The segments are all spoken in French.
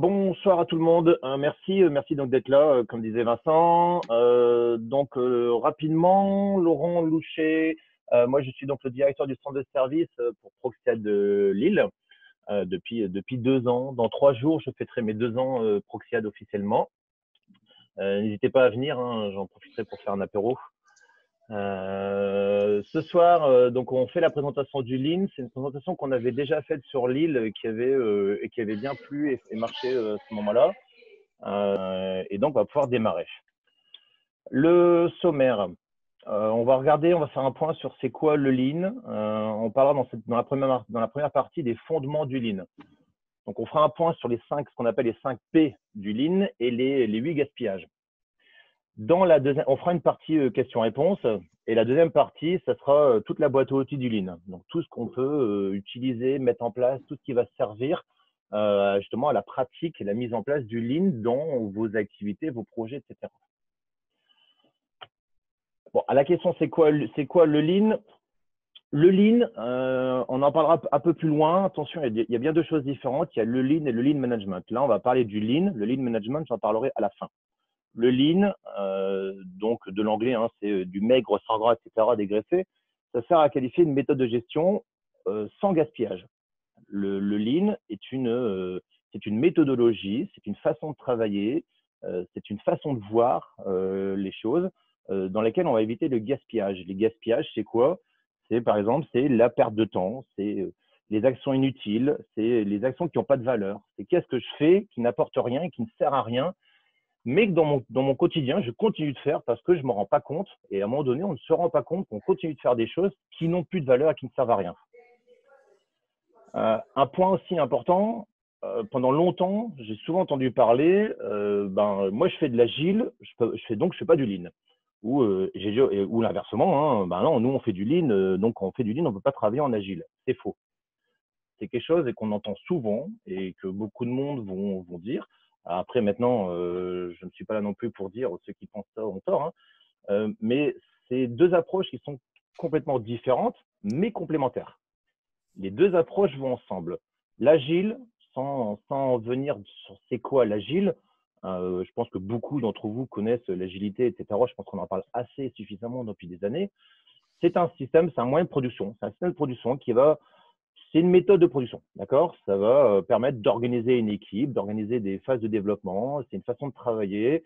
Bonsoir à tout le monde. Merci donc d'être là, comme disait Vincent. Rapidement, Laurent Louchet. Moi, je suis donc le directeur du centre de service pour Proxiad Lille depuis 2 ans. Dans 3 jours, je fêterai mes 2 ans Proxiad officiellement. N'hésitez pas à venir, hein, j'en profiterai pour faire un apéro. Ce soir, donc on fait la présentation du Lean. C'est une présentation qu'on avait déjà faite sur Lille qui avait bien plu et marché à ce moment-là. Et donc, on va pouvoir démarrer. Le sommaire. On va faire un point sur c'est quoi le Lean. On parlera dans la première partie des fondements du Lean. Donc, on fera un point sur ce qu'on appelle les 5 P du Lean et les 8 gaspillages. On fera une partie questions-réponses et la deuxième partie, ça sera toute la boîte à outils du Lean. Donc, tout ce qu'on peut utiliser, mettre en place, tout ce qui va servir justement à la pratique et la mise en place du Lean dans vos activités, vos projets, etc. Bon, à la question, c'est quoi le Lean? Le Lean, on en parlera un peu plus loin. Attention, il y a bien deux choses différentes. Il y a le Lean et le Lean Management. Là, on va parler du Lean. Le Lean Management, j'en parlerai à la fin. Le Lean, donc de l'anglais, hein, c'est du maigre, sans gras, etc., dégraissé. Ça sert à qualifier une méthode de gestion sans gaspillage. Le Lean c'est une méthodologie, c'est une façon de travailler, c'est une façon de voir les choses dans laquelle on va éviter le gaspillage. Les gaspillages, c'est quoi? Par exemple, c'est la perte de temps, c'est les actions inutiles, c'est les actions qui n'ont pas de valeur. C'est qu'est-ce que je fais qui n'apporte rien et qui ne sert à rien, mais que dans mon quotidien, je continue de faire parce que je ne me rends pas compte. Et à un moment donné, on ne se rend pas compte qu'on continue de faire des choses qui n'ont plus de valeur et qui ne servent à rien. Un point aussi important, pendant longtemps, j'ai souvent entendu parler, moi je fais de l'agile, je fais pas du lean. Ou l'inversement, hein, non, nous on fait du lean, donc quand on fait du lean, on ne peut pas travailler en agile. C'est faux. C'est quelque chose qu'on entend souvent et que beaucoup de monde vont dire. Après, maintenant, je ne suis pas là non plus pour dire ceux qui pensent ça ont tort, hein, mais c'est deux approches qui sont complètement différentes, mais complémentaires. Les deux approches vont ensemble. L'agile, sans venir sur c'est quoi l'agile, je pense que beaucoup d'entre vous connaissent l'agilité, etc. Je pense qu'on en parle assez suffisamment depuis des années. C'est un moyen de production. C'est un système de production c'est une méthode de production, d'accord? Ça va permettre d'organiser une équipe, d'organiser des phases de développement. C'est une façon de travailler.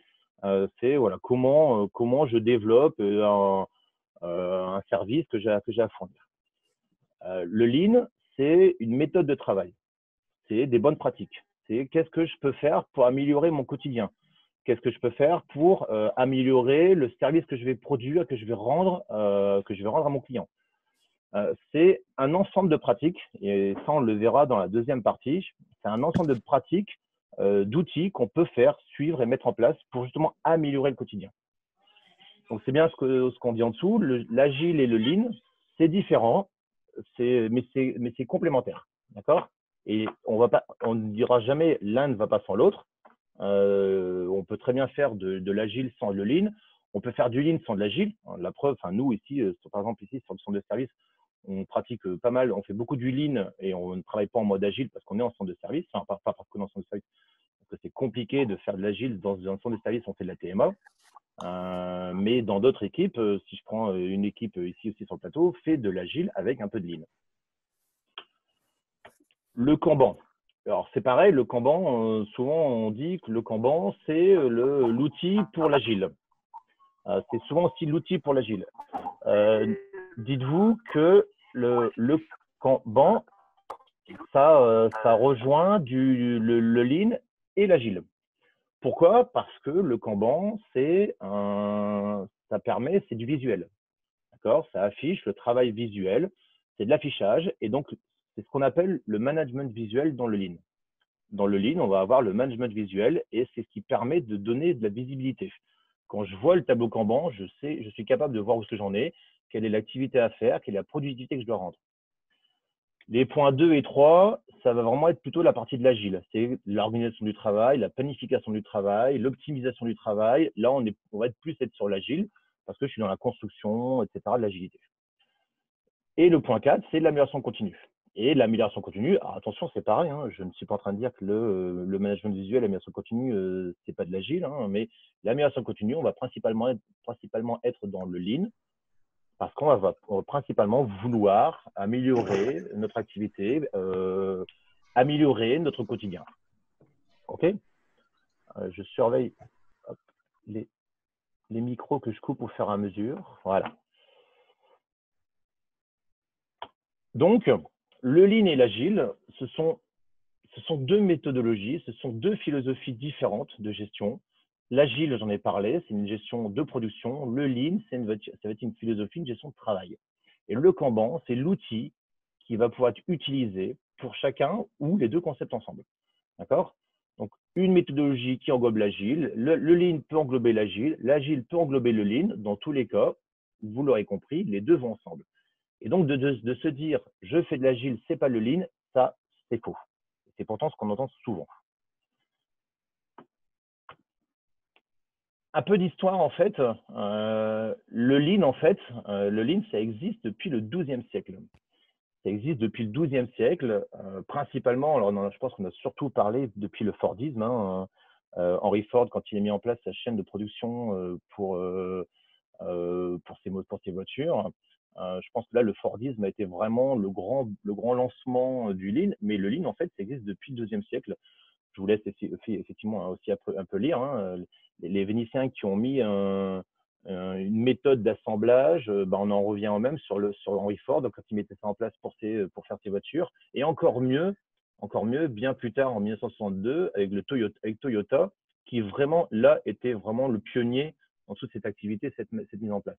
C'est voilà comment je développe un service que j'ai à fournir. Le Lean, c'est une méthode de travail. C'est des bonnes pratiques. C'est qu'est-ce que je peux faire pour améliorer mon quotidien? Qu'est-ce que je peux faire pour améliorer le service que je vais produire, que je vais rendre à mon client? C'est un ensemble de pratiques, et ça on le verra dans la deuxième partie. C'est un ensemble de pratiques, d'outils qu'on peut faire, suivre et mettre en place pour justement améliorer le quotidien. Donc c'est bien ce qu'on dit en dessous. L'agile et le lean, c'est différent, mais c'est complémentaire, d'accord? Et on ne dira jamais l'un ne va pas sans l'autre. On peut très bien faire de l'agile sans le lean. On peut faire du lean sans de l'agile. La preuve, nous ici, par exemple ici sur le centre de service, on pratique pas mal, on fait beaucoup du lean et on ne travaille pas en mode agile parce qu'on est en centre de service, enfin pas parce qu'on est en centre de service, parce que c'est compliqué de faire de l'agile dans un centre de service, on fait de la TMA. Mais dans d'autres équipes, si je prends une équipe ici aussi sur le plateau, fait de l'agile avec un peu de lean. Le Kanban. Alors c'est pareil, le Kanban, souvent on dit que le Kanban, c'est l'outil pour l'agile. C'est souvent aussi l'outil pour l'agile. Dites-vous que le Kanban, ça rejoint le lean et l'agile. Pourquoi? Parce que le Kanban, c'est du visuel. D'accord? Ça affiche le travail visuel, c'est de l'affichage, et donc c'est ce qu'on appelle le management visuel dans le lean. Dans le lean, on va avoir le management visuel et c'est ce qui permet de donner de la visibilité. Quand je vois le tableau Kanban, je suis capable de voir où est-ce que j'en ai, quelle est l'activité à faire, quelle est la productivité que je dois rendre. Les points 2 et 3, ça va vraiment être plutôt la partie de l'agile. C'est l'organisation du travail, la planification du travail, l'optimisation du travail. Là, on va être plus sur l'agile parce que je suis dans la construction, etc., de l'agilité. Et le point 4, c'est l'amélioration continue. Et l'amélioration continue, alors attention, c'est pareil, hein, je ne suis pas en train de dire que le management visuel, l'amélioration continue, c'est pas de l'agile, hein, mais l'amélioration continue, on va principalement être dans le lean, parce on va principalement vouloir améliorer notre activité, améliorer notre quotidien. OK? Je surveille hop, les micros que je coupe au fur et à mesure. Voilà. Donc, le lean et l'agile, ce sont deux méthodologies, ce sont deux philosophies différentes de gestion. L'agile, j'en ai parlé, c'est une gestion de production. Le lean, ça va être une philosophie, une gestion de travail. Et le Kanban, c'est l'outil qui va pouvoir être utilisé pour chacun ou les deux concepts ensemble. D'accord? Donc, une méthodologie qui englobe l'agile. Le lean peut englober l'agile peut englober le lean. Dans tous les cas, vous l'aurez compris, les deux vont ensemble. Et donc, de se dire, je fais de l'agile, c'est pas le lean, ça, c'est faux. C'est pourtant ce qu'on entend souvent. Un peu d'histoire, en fait. Le lean, ça existe depuis le XIIe siècle. Ça existe depuis le XIIe siècle, principalement, alors je pense qu'on a surtout parlé depuis le Fordisme. Hein, Henry Ford, quand il a mis en place sa chaîne de production pour ses voitures, je pense que là, le Fordisme a été vraiment le grand lancement du lean. Mais le lean, en fait, ça existe depuis le XIIe siècle. Je vous laisse effectivement aussi un peu lire. Hein, les Vénitiens qui ont mis une méthode d'assemblage, on en revient au même sur Henry Ford, quand il mettait ça en place pour faire ses voitures. Et encore mieux, bien plus tard, en 1962, avec Toyota, qui vraiment, là, était vraiment le pionnier dans toute cette activité, cette mise en place.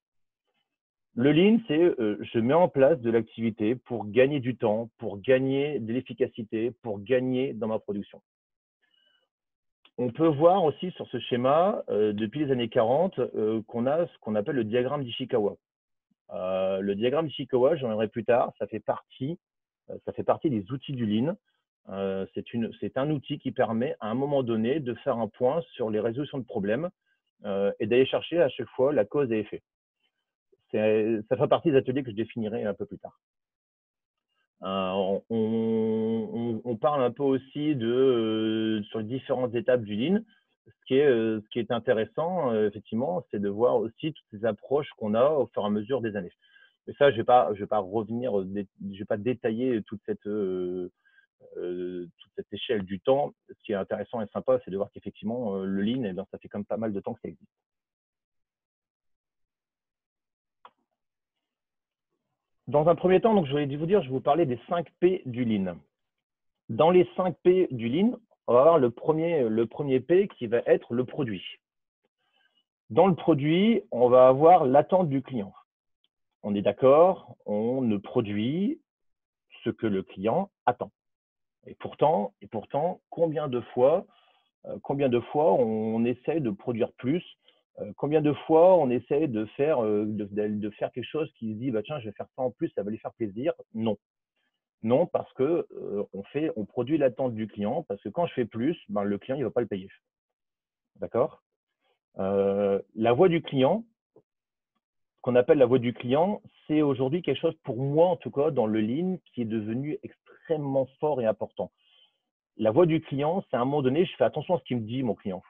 Le lean, c'est je mets en place de l'activité pour gagner du temps, pour gagner de l'efficacité, pour gagner dans ma production. On peut voir aussi sur ce schéma, depuis les années 40, qu'on a ce qu'on appelle le diagramme d'Ishikawa. Le diagramme d'Ishikawa, j'en reviendrai plus tard, ça fait partie des outils du lean. C'est un outil qui permet à un moment donné de faire un point sur les résolutions de problèmes et d'aller chercher à chaque fois la cause et effet. Ça fait partie des ateliers que je définirai un peu plus tard. On parle un peu aussi sur les différentes étapes du lean. Ce qui est intéressant, effectivement, c'est de voir aussi toutes ces approches qu'on a au fur et à mesure des années. Mais ça, je vais pas revenir, je vais pas détailler toute cette échelle du temps. Ce qui est intéressant et sympa, c'est de voir qu'effectivement, le lean, ça fait quand même pas mal de temps que ça existe. Dans un premier temps, donc, je vais vous parler des 5 P du lean. Dans les 5 P du lean, on va avoir le premier P qui va être le produit. Dans le produit, on va avoir l'attente du client. On est d'accord, on ne produit ce que le client attend. Et pourtant, combien de fois on essaye de produire plus, combien de fois on essaye de faire quelque chose qui se dit bah tiens, je vais faire ça en plus, ça va lui faire plaisir. Non. Non, parce que on produit l'attente du client, parce que quand je fais plus, le client il va pas le payer. D'accord? La voix du client, ce qu'on appelle la voix du client, c'est aujourd'hui quelque chose, pour moi en tout cas, dans le lean, qui est devenu extrêmement fort et important. La voix du client, c'est à un moment donné, je fais attention à ce qu'il me dit, mon client.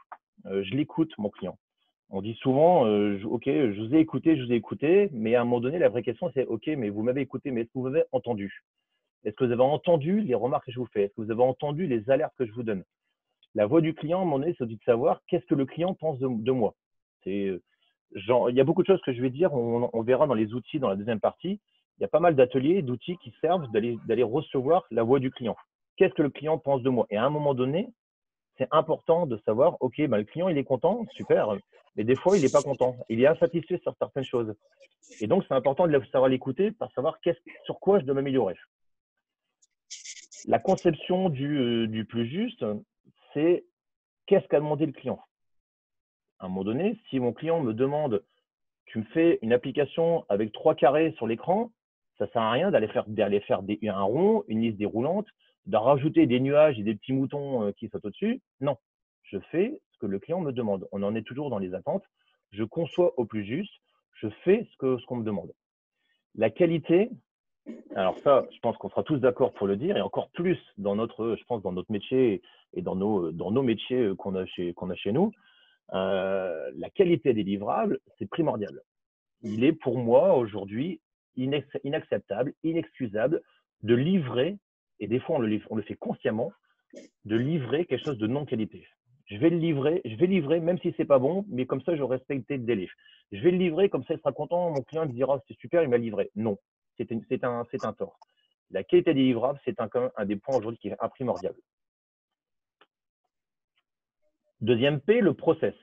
Je l'écoute, mon client. On dit souvent, OK, je vous ai écouté, mais à un moment donné, la vraie question, c'est OK, mais vous m'avez écouté, mais est-ce que vous m'avez entendu? Est-ce que vous avez entendu les remarques que je vous fais? Est-ce que vous avez entendu les alertes que je vous donne? La voix du client, à un moment donné, c'est de savoir qu'est-ce que le client pense de moi. Il y a beaucoup de choses que je vais dire, on verra dans les outils dans la deuxième partie. Il y a pas mal d'ateliers, d'outils qui servent d'aller recevoir la voix du client. Qu'est-ce que le client pense de moi? Et à un moment donné, c'est important de savoir, OK, le client, il est content, super, mais des fois, il n'est pas content. Il est insatisfait sur certaines choses. Et donc, c'est important de savoir l'écouter pour savoir sur quoi je dois m'améliorer. La conception du plus juste, c'est qu'est-ce qu'a demandé le client. À un moment donné, si mon client me demande, tu me fais une application avec 3 carrés sur l'écran, ça ne sert à rien d'aller faire un rond, une liste déroulante, de rajouter des nuages et des petits moutons qui sautent au-dessus. Non, je fais ce que le client me demande. On en est toujours dans les attentes. Je conçois au plus juste, je fais ce qu'on me demande. La qualité, Alors ça, je pense qu'on sera tous d'accord pour le dire, et encore plus dans notre, je pense, dans notre métier et dans nos métiers qu'on a chez nous, la qualité des livrables, c'est primordial. Il est pour moi aujourd'hui inacceptable, inexcusable de livrer, et des fois on le fait consciemment, de livrer quelque chose de non qualité. Je vais livrer même si c'est pas bon, mais comme ça je respecte le délai. Je vais le livrer, comme ça il sera content, mon client me dira c'est super, il m'a livré. Non, c'est un tort. La qualité des livrables, c'est un des points aujourd'hui qui est primordial. Deuxième P, le process.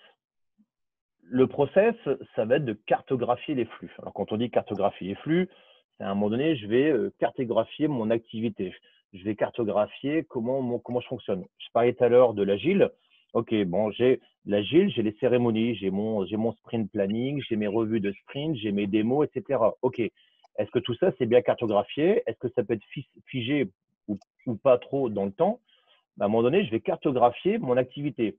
Le process, ça va être de cartographier les flux. Alors, quand on dit cartographier les flux, c'est à un moment donné, je vais cartographier mon activité. Je vais cartographier comment je fonctionne. Je parlais tout à l'heure de l'agile. OK, bon, j'ai l'agile, j'ai les cérémonies, j'ai mon sprint planning, j'ai mes revues de sprint, j'ai mes démos, etc. OK. Est-ce que tout ça, c'est bien cartographié? Est-ce que ça peut être figé ou pas trop dans le temps? À un moment donné, je vais cartographier mon activité.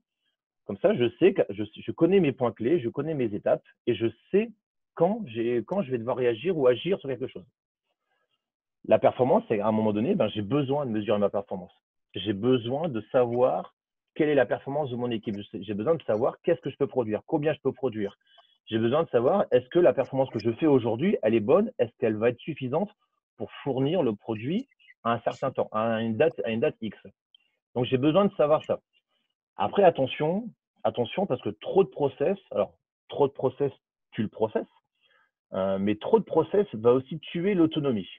Comme ça, je sais que je connais mes points clés, je connais mes étapes et je sais quand je vais devoir réagir ou agir sur quelque chose. La performance, c'est à un moment donné, j'ai besoin de mesurer ma performance. J'ai besoin de savoir quelle est la performance de mon équipe. J'ai besoin de savoir qu'est-ce que je peux produire, combien je peux produire. J'ai besoin de savoir est-ce que la performance que je fais aujourd'hui, elle est bonne, est-ce qu'elle va être suffisante pour fournir le produit à un certain temps, à une date X. Donc j'ai besoin de savoir ça. Après, attention, parce que trop de process, alors trop de process tue le process, mais trop de process va aussi tuer l'autonomie.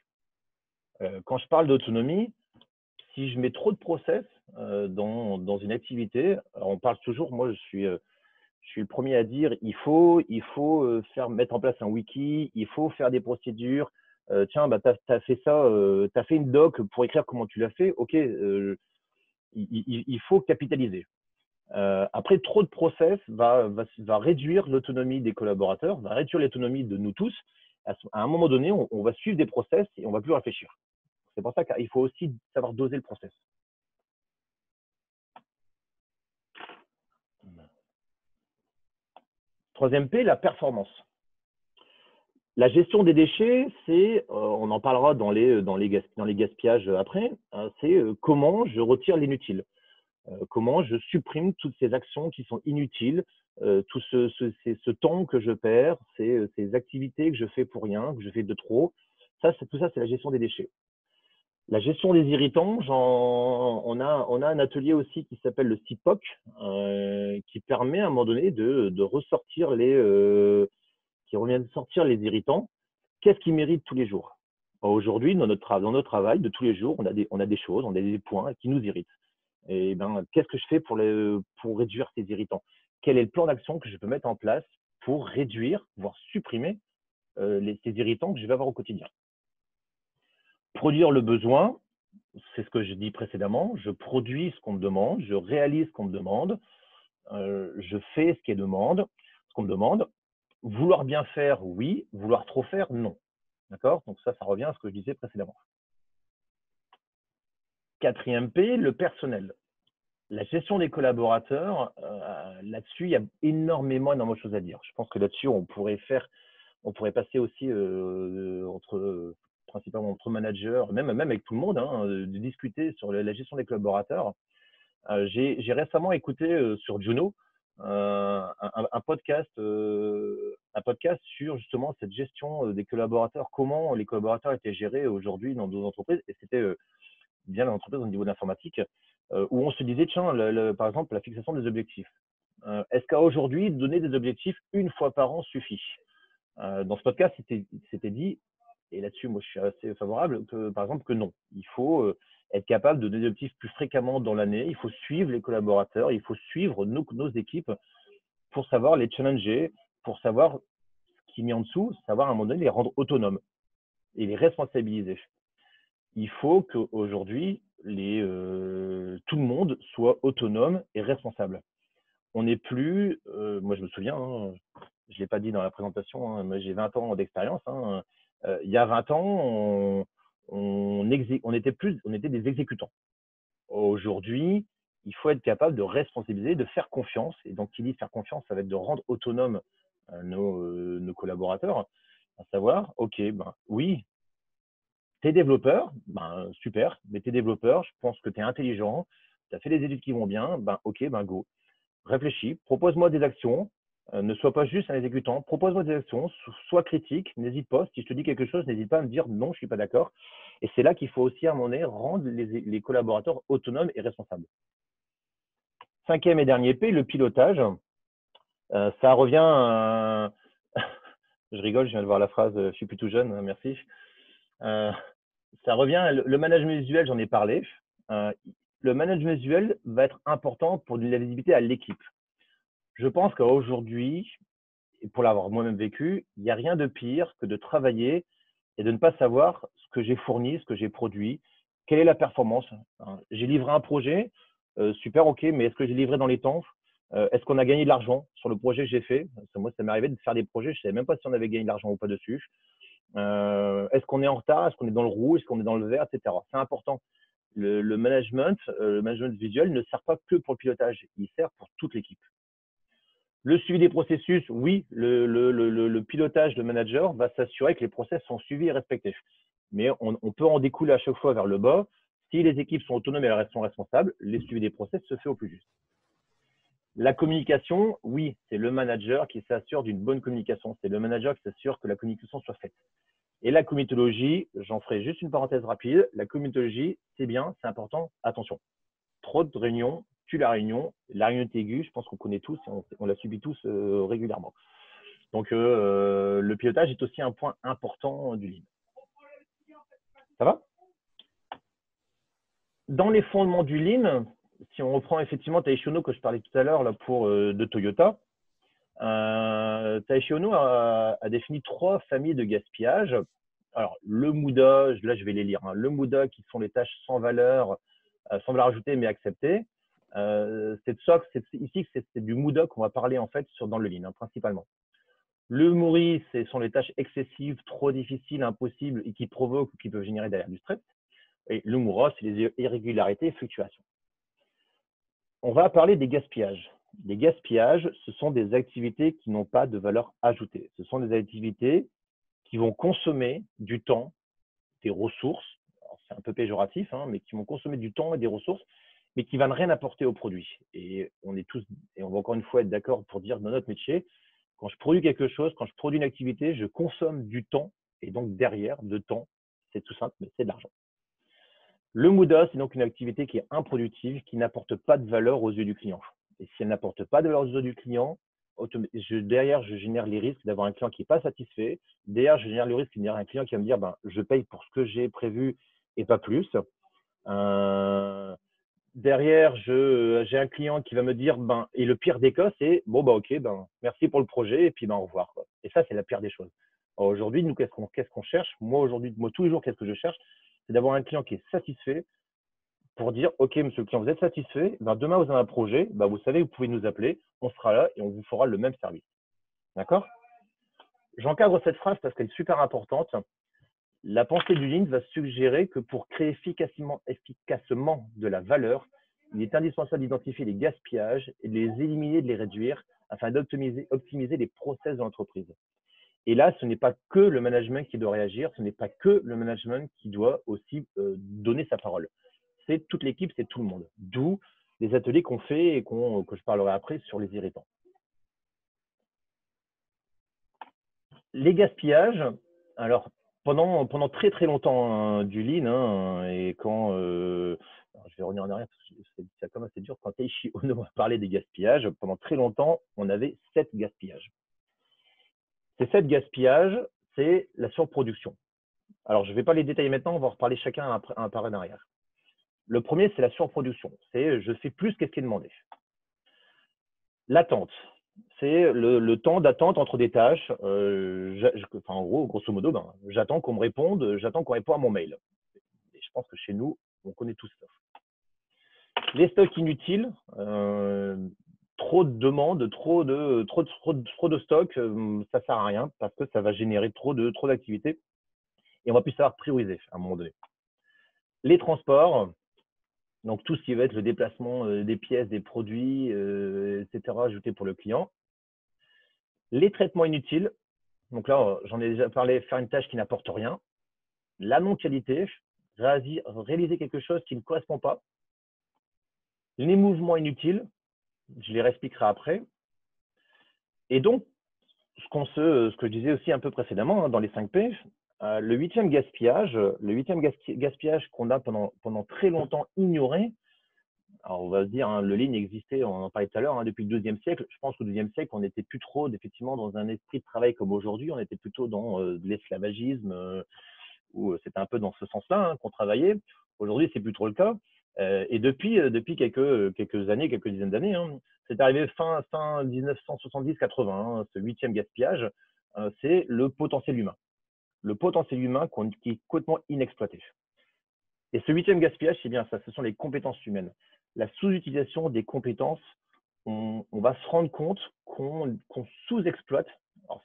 Quand je parle d'autonomie, si je mets trop de process dans une activité, alors on parle toujours, moi je suis le premier à dire, il faut mettre en place un wiki, il faut faire des procédures. Tiens, tu as fait ça, tu as fait une doc pour écrire comment tu l'as fait, ok, il faut capitaliser. Après, trop de process va réduire l'autonomie des collaborateurs, va réduire l'autonomie de nous tous. À un moment donné, on va suivre des process et on va plus réfléchir. C'est pour ça qu'il faut aussi savoir doser le process. Troisième P, la performance. La gestion des déchets, c'est, on en parlera dans les gaspillages après, c'est comment je retire l'inutile. Comment je supprime toutes ces actions qui sont inutiles, tout ce temps que je perds, ces activités que je fais pour rien, que je fais de trop. Tout ça, c'est la gestion des déchets. La gestion des irritants, on a un atelier aussi qui s'appelle le CIPOC, qui permet à un moment donné de ressortir qui revient de sortir les irritants. Qu'est-ce qui mérite tous les jours? Aujourd'hui, dans notre travail de tous les jours, on a des choses, on a des points qui nous irritent. Et ben, qu'est-ce que je fais pour réduire ces irritants? Quel est le plan d'action que je peux mettre en place pour réduire, voire supprimer ces irritants que je vais avoir au quotidien? Produire le besoin, c'est ce que je dis précédemment. Je produis ce qu'on me demande, je réalise ce qu'on me demande, je fais ce qu'on me demande. Vouloir bien faire, oui. Vouloir trop faire, non. D'accord? Donc ça revient à ce que je disais précédemment. Quatrième P, le personnel. La gestion des collaborateurs, là-dessus, il y a énormément de choses à dire. Je pense que là-dessus, on pourrait passer aussi principalement entre managers, même avec tout le monde, hein, de discuter sur la gestion des collaborateurs. J'ai récemment écouté sur Juno un podcast sur justement cette gestion des collaborateurs, comment les collaborateurs étaient gérés aujourd'hui dans nos entreprises, et c'était bien l'entreprise au niveau de l'informatique, où on se disait, tiens, par exemple, la fixation des objectifs. Est-ce qu'à aujourd'hui, donner des objectifs une fois par an suffit? Dans ce podcast, c'était dit, et là-dessus, moi, je suis assez favorable, que, par exemple, que non. Il faut être capable de donner des objectifs plus fréquemment dans l'année. Il faut suivre les collaborateurs, il faut suivre nos équipes pour savoir les challenger, pour savoir ce qui est mis en dessous, savoir à un moment donné les rendre autonomes et les responsabiliser. Il faut qu'aujourd'hui, tout le monde soit autonome et responsable. On n'est plus, moi je me souviens, hein, je ne l'ai pas dit dans la présentation, hein, mais j'ai 20 ans d'expérience. Hein, il y a 20 ans, on était des exécutants. Aujourd'hui, il faut être capable de responsabiliser, de faire confiance. Et donc, qui dit faire confiance, ça va être de rendre autonomes nos collaborateurs, à savoir, OK, oui, T'es développeur, ben, super, mais t'es développeur, je pense que tu es intelligent, tu as fait des études qui vont bien, ben, ok, ben, go. Réfléchis, propose-moi des actions, ne sois pas juste un exécutant, propose-moi des actions, sois critique, n'hésite pas, si je te dis quelque chose, n'hésite pas à me dire non, je ne suis pas d'accord. Et c'est là qu'il faut aussi, à un moment donné, rendre les collaborateurs autonomes et responsables. Cinquième et dernier P, le pilotage. Ça revient à… Je rigole, je viens de voir la phrase, je suis plus tout jeune, merci. Ça revient, le management visuel, j'en ai parlé. Le management visuel va être important pour de la visibilité à l'équipe. Je pense qu'aujourd'hui, et pour l'avoir moi-même vécu, il n'y a rien de pire que de travailler et de ne pas savoir ce que j'ai fourni, ce que j'ai produit, quelle est la performance. J'ai livré un projet, super, ok, mais est-ce que j'ai livré dans les temps? Est-ce qu'on a gagné de l'argent sur le projet que j'ai fait? Moi, ça m'est arrivé de faire des projets, je ne savais même pas si on avait gagné de l'argent ou pas dessus. Est-ce qu'on est en retard? Est-ce qu'on est dans le rouge? Est-ce qu'on est dans le vert, etc. C'est important. Le management visuel ne sert pas que pour le pilotage, il sert pour toute l'équipe. Le suivi des processus, oui, le pilotage de manager va s'assurer que les process sont suivis et respectés. Mais on peut en découler à chaque fois vers le bas. Si les équipes sont autonomes et elles sont responsables, le suivi des process se fait au plus juste. La communication, oui, c'est le manager qui s'assure d'une bonne communication. C'est le manager qui s'assure que la communication soit faite. Et la comitologie, j'en ferai juste une parenthèse rapide. La comitologie, c'est bien, c'est important. Attention, trop de réunions tue la réunion aiguë, je pense qu'on connaît tous, on la subit tous régulièrement. Donc, le pilotage est aussi un point important du lean. Ça va? Dans les fondements du lean, si on reprend effectivement Taishi Ohno que je parlais tout à l'heure de Toyota, Taishi Ohno a défini 3 familles de gaspillage. Alors, le MUDA, là je vais les lire, hein. Le MUDA qui sont les tâches sans valeur ajoutée mais acceptées. Ici, c'est du MUDA qu'on va parler en fait dans le lean, hein, principalement. Le MURI, ce sont les tâches excessives, trop difficiles, impossibles et qui provoquent ou qui peuvent générer derrière du stress. Et le MURA, c'est les irrégularités et fluctuations. On va parler des gaspillages. Les gaspillages, ce sont des activités qui n'ont pas de valeur ajoutée. Ce sont des activités qui vont consommer du temps, des ressources, c'est un peu péjoratif, hein, mais qui vont consommer du temps et des ressources, mais qui ne vont rien apporter au produit. Et on va encore une fois être d'accord pour dire dans notre métier, quand je produis quelque chose, quand je produis une activité, je consomme du temps, et donc derrière, de temps, c'est tout simple, mais c'est de l'argent. Le MUDA, c'est donc une activité qui est improductive, qui n'apporte pas de valeur aux yeux du client. Et si elle n'apporte pas de valeur aux yeux du client, derrière, je génère les risques d'avoir un client qui n'est pas satisfait. Derrière, je génère le risque d'avoir un client qui va me dire je paye pour ce que j'ai prévu et pas plus. Derrière, j'ai un client qui va me dire et le pire des cas, c'est ok, merci pour le projet et puis au revoir, quoi. Et ça, c'est la pire des choses. Aujourd'hui, nous, qu'est-ce qu'on cherche? Moi, tous les jours, qu'est-ce que je cherche? C'est d'avoir un client qui est satisfait pour dire ok, monsieur le client, vous êtes satisfait, demain vous avez un projet, vous savez, vous pouvez nous appeler, on sera là et on vous fera le même service. D'accord? J'encadre cette phrase parce qu'elle est super importante. La pensée du lean va suggérer que pour créer efficacement de la valeur, il est indispensable d'identifier les gaspillages et de les éliminer, de les réduire afin d'optimiser les process de l'entreprise. Et là, ce n'est pas que le management qui doit réagir, ce n'est pas que le management qui doit aussi donner sa parole. C'est toute l'équipe, c'est tout le monde. D'où les ateliers qu'on fait et que je parlerai après sur les irritants. Les gaspillages, alors pendant très très longtemps du lean, et quand je vais revenir en arrière parce que c'est quand même assez dur, quand Taishi Ohno a parlé des gaspillages, pendant très longtemps, on avait 7 gaspillages. Ces 7 gaspillages, c'est la surproduction. Alors, je ne vais pas les détailler maintenant, on va en reparler chacun un par un arrière. Le premier, c'est la surproduction. C'est je fais plus qu'est-ce qui est demandé. L'attente, c'est le temps d'attente entre des tâches. En gros, grosso modo, j'attends qu'on me réponde, j'attends qu'on réponde à mon mail. Et je pense que chez nous, on connaît tout ça. Les stocks inutiles, trop de demandes, trop de stocks, ça ne sert à rien parce que ça va générer trop d'activités et on va plus savoir prioriser à un moment donné. Les transports, donc tout ce qui va être le déplacement des pièces, des produits, etc., ajoutés pour le client. Les traitements inutiles, donc là, j'en ai déjà parlé, faire une tâche qui n'apporte rien. la non-qualité, réaliser quelque chose qui ne correspond pas, les mouvements inutiles, je les réexpliquerai après. Et donc, ce que je disais aussi un peu précédemment, hein, dans les 5 P, le huitième gaspillage qu'on a pendant très longtemps ignoré. Alors, on va se dire, hein, le lean existait, on en parlait tout à l'heure, hein, depuis le XIIe siècle. Je pense qu'au XIIe siècle, on n'était plus trop, effectivement, dans un esprit de travail comme aujourd'hui. On était plutôt dans de l'esclavagisme, où c'était un peu dans ce sens-là, hein, qu'on travaillait. Aujourd'hui, c'est plus trop le cas. Et depuis quelques années, quelques dizaines d'années, hein, c'est arrivé fin 1970-80, hein, ce huitième gaspillage, c'est le potentiel humain. Le potentiel humain qui est complètement inexploité. Et ce huitième gaspillage, c'est bien ça, ce sont les compétences humaines. La sous-utilisation des compétences, on va se rendre compte qu'on sous-exploite, alors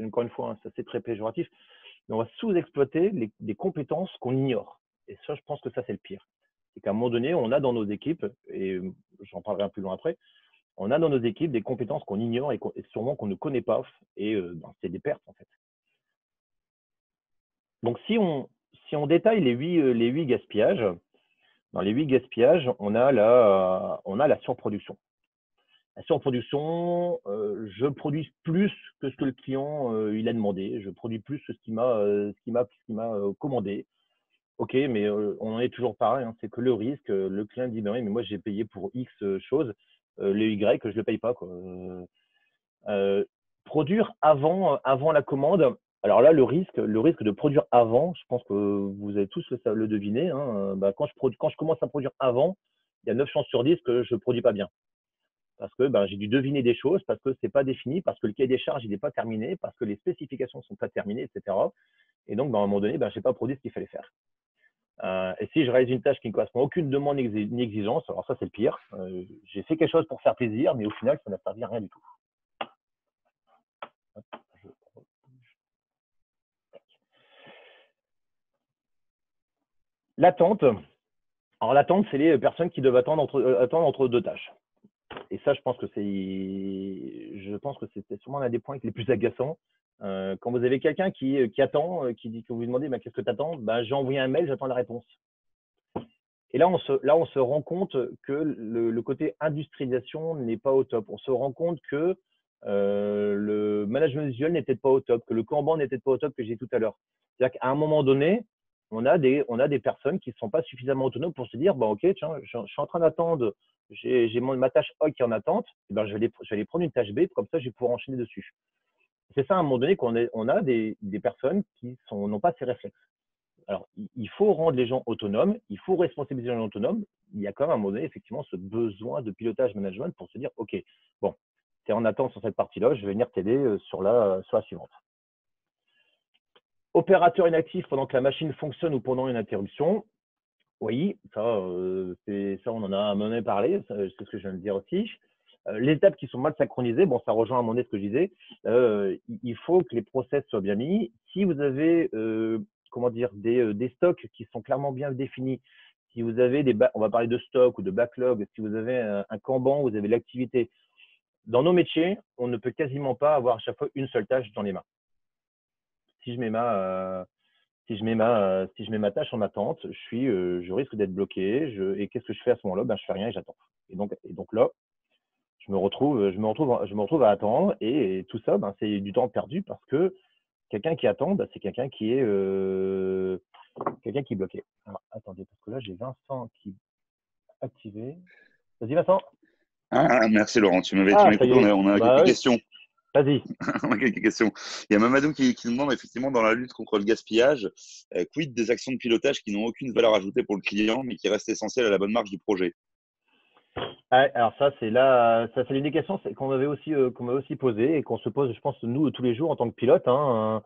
encore une fois, hein, ça c'est très péjoratif, mais on va sous-exploiter des compétences qu'on ignore. Et ça, je pense que ça, c'est le pire. C'est qu'à un moment donné, on a dans nos équipes, et j'en parlerai un peu plus loin après, on a dans nos équipes des compétences qu'on ignore et sûrement qu'on ne connaît pas, et c'est des pertes en fait. Donc si on détaille les huit gaspillages, dans les 8 gaspillages, on a la surproduction. La surproduction, je produis plus que ce que le client il a demandé, je produis plus que ce qu'il m'a commandé. Ok, mais on en est toujours pareil, hein, c'est que le risque, le client dit ben oui, mais moi j'ai payé pour X choses, les Y, je ne le paye pas, quoi. Produire avant la commande. Alors là, le risque de produire avant, je pense que vous avez tous le deviner. Hein, quand je commence à produire avant, il y a 9 chances sur 10 que je ne produis pas bien. Parce que j'ai dû deviner des choses, parce que ce n'est pas défini, parce que le cahier des charges n'est pas terminé, parce que les spécifications ne sont pas terminées, etc. Et donc, à un moment donné, je n'ai pas produit ce qu'il fallait faire. Et si je réalise une tâche qui ne correspond à aucune demande ni exigence, alors ça, c'est le pire. J'ai fait quelque chose pour faire plaisir, mais au final, ça n'a servi à rien du tout. L'attente. Alors, l'attente, c'est les personnes qui doivent attendre entre deux tâches. Et ça, je pense que c'est sûrement l'un des points les plus agaçants. Quand vous avez quelqu'un qui attend, que vous lui demandez qu'est-ce que tu attends, j'ai envoyé un mail, j'attends la réponse. Et là, on se rend compte que le côté industrialisation n'est pas au top. On se rend compte que le management visuel n'est peut-être pas au top, que le Kanban n'était pas au top que j'ai tout à l'heure. C'est-à-dire qu'à un moment donné, on a des personnes qui ne sont pas suffisamment autonomes pour se dire, ok, tiens, je suis en train d'attendre, j'ai ma tâche A qui est en attente, et je vais aller prendre une tâche B, comme ça, je vais pouvoir enchaîner dessus. C'est ça, à un moment donné, qu'on a des personnes qui n'ont pas ces réflexes. Alors, il faut rendre les gens autonomes, il faut responsabiliser les gens autonomes. Il y a quand même à un moment donné, effectivement, ce besoin de pilotage management pour se dire, OK, bon, tu es en attente sur cette partie-là, je vais venir t'aider sur la suivante. Opérateur inactif pendant que la machine fonctionne ou pendant une interruption. Oui, ça, on en a parlé, c'est ce que je viens de dire aussi. Les étapes qui sont mal synchronisées, ça rejoint à mon avis ce que je disais, il faut que les process soient bien mis. Si vous avez des stocks qui sont clairement bien définis, si vous avez on va parler de stock ou de backlog, si vous avez un Kanban, vous avez l'activité. Dans nos métiers, on ne peut quasiment pas avoir à chaque fois une seule tâche dans les mains. Si je mets ma tâche en attente, je risque d'être bloqué. Et qu'est-ce que je fais à ce moment-là? Je fais rien et j'attends. Et donc là, je me retrouve à attendre et tout ça, c'est du temps perdu parce que quelqu'un qui attend, c'est quelqu'un qui est bloqué. Alors, attendez, parce que là, j'ai Vincent qui est activé. Vas-y, Vincent. Merci Laurent, tu m'avais Ça y coupé, est. on a quelques questions. Vas-y. On a quelques questions. Il y a Mamadou qui nous demande effectivement dans la lutte contre le gaspillage, quid des actions de pilotage qui n'ont aucune valeur ajoutée pour le client, mais qui restent essentielles à la bonne marche du projet? Alors ça, c'est l'une des questions qu'on m'avait aussi posées et qu'on se pose, je pense, nous, tous les jours en tant que pilote. Hein.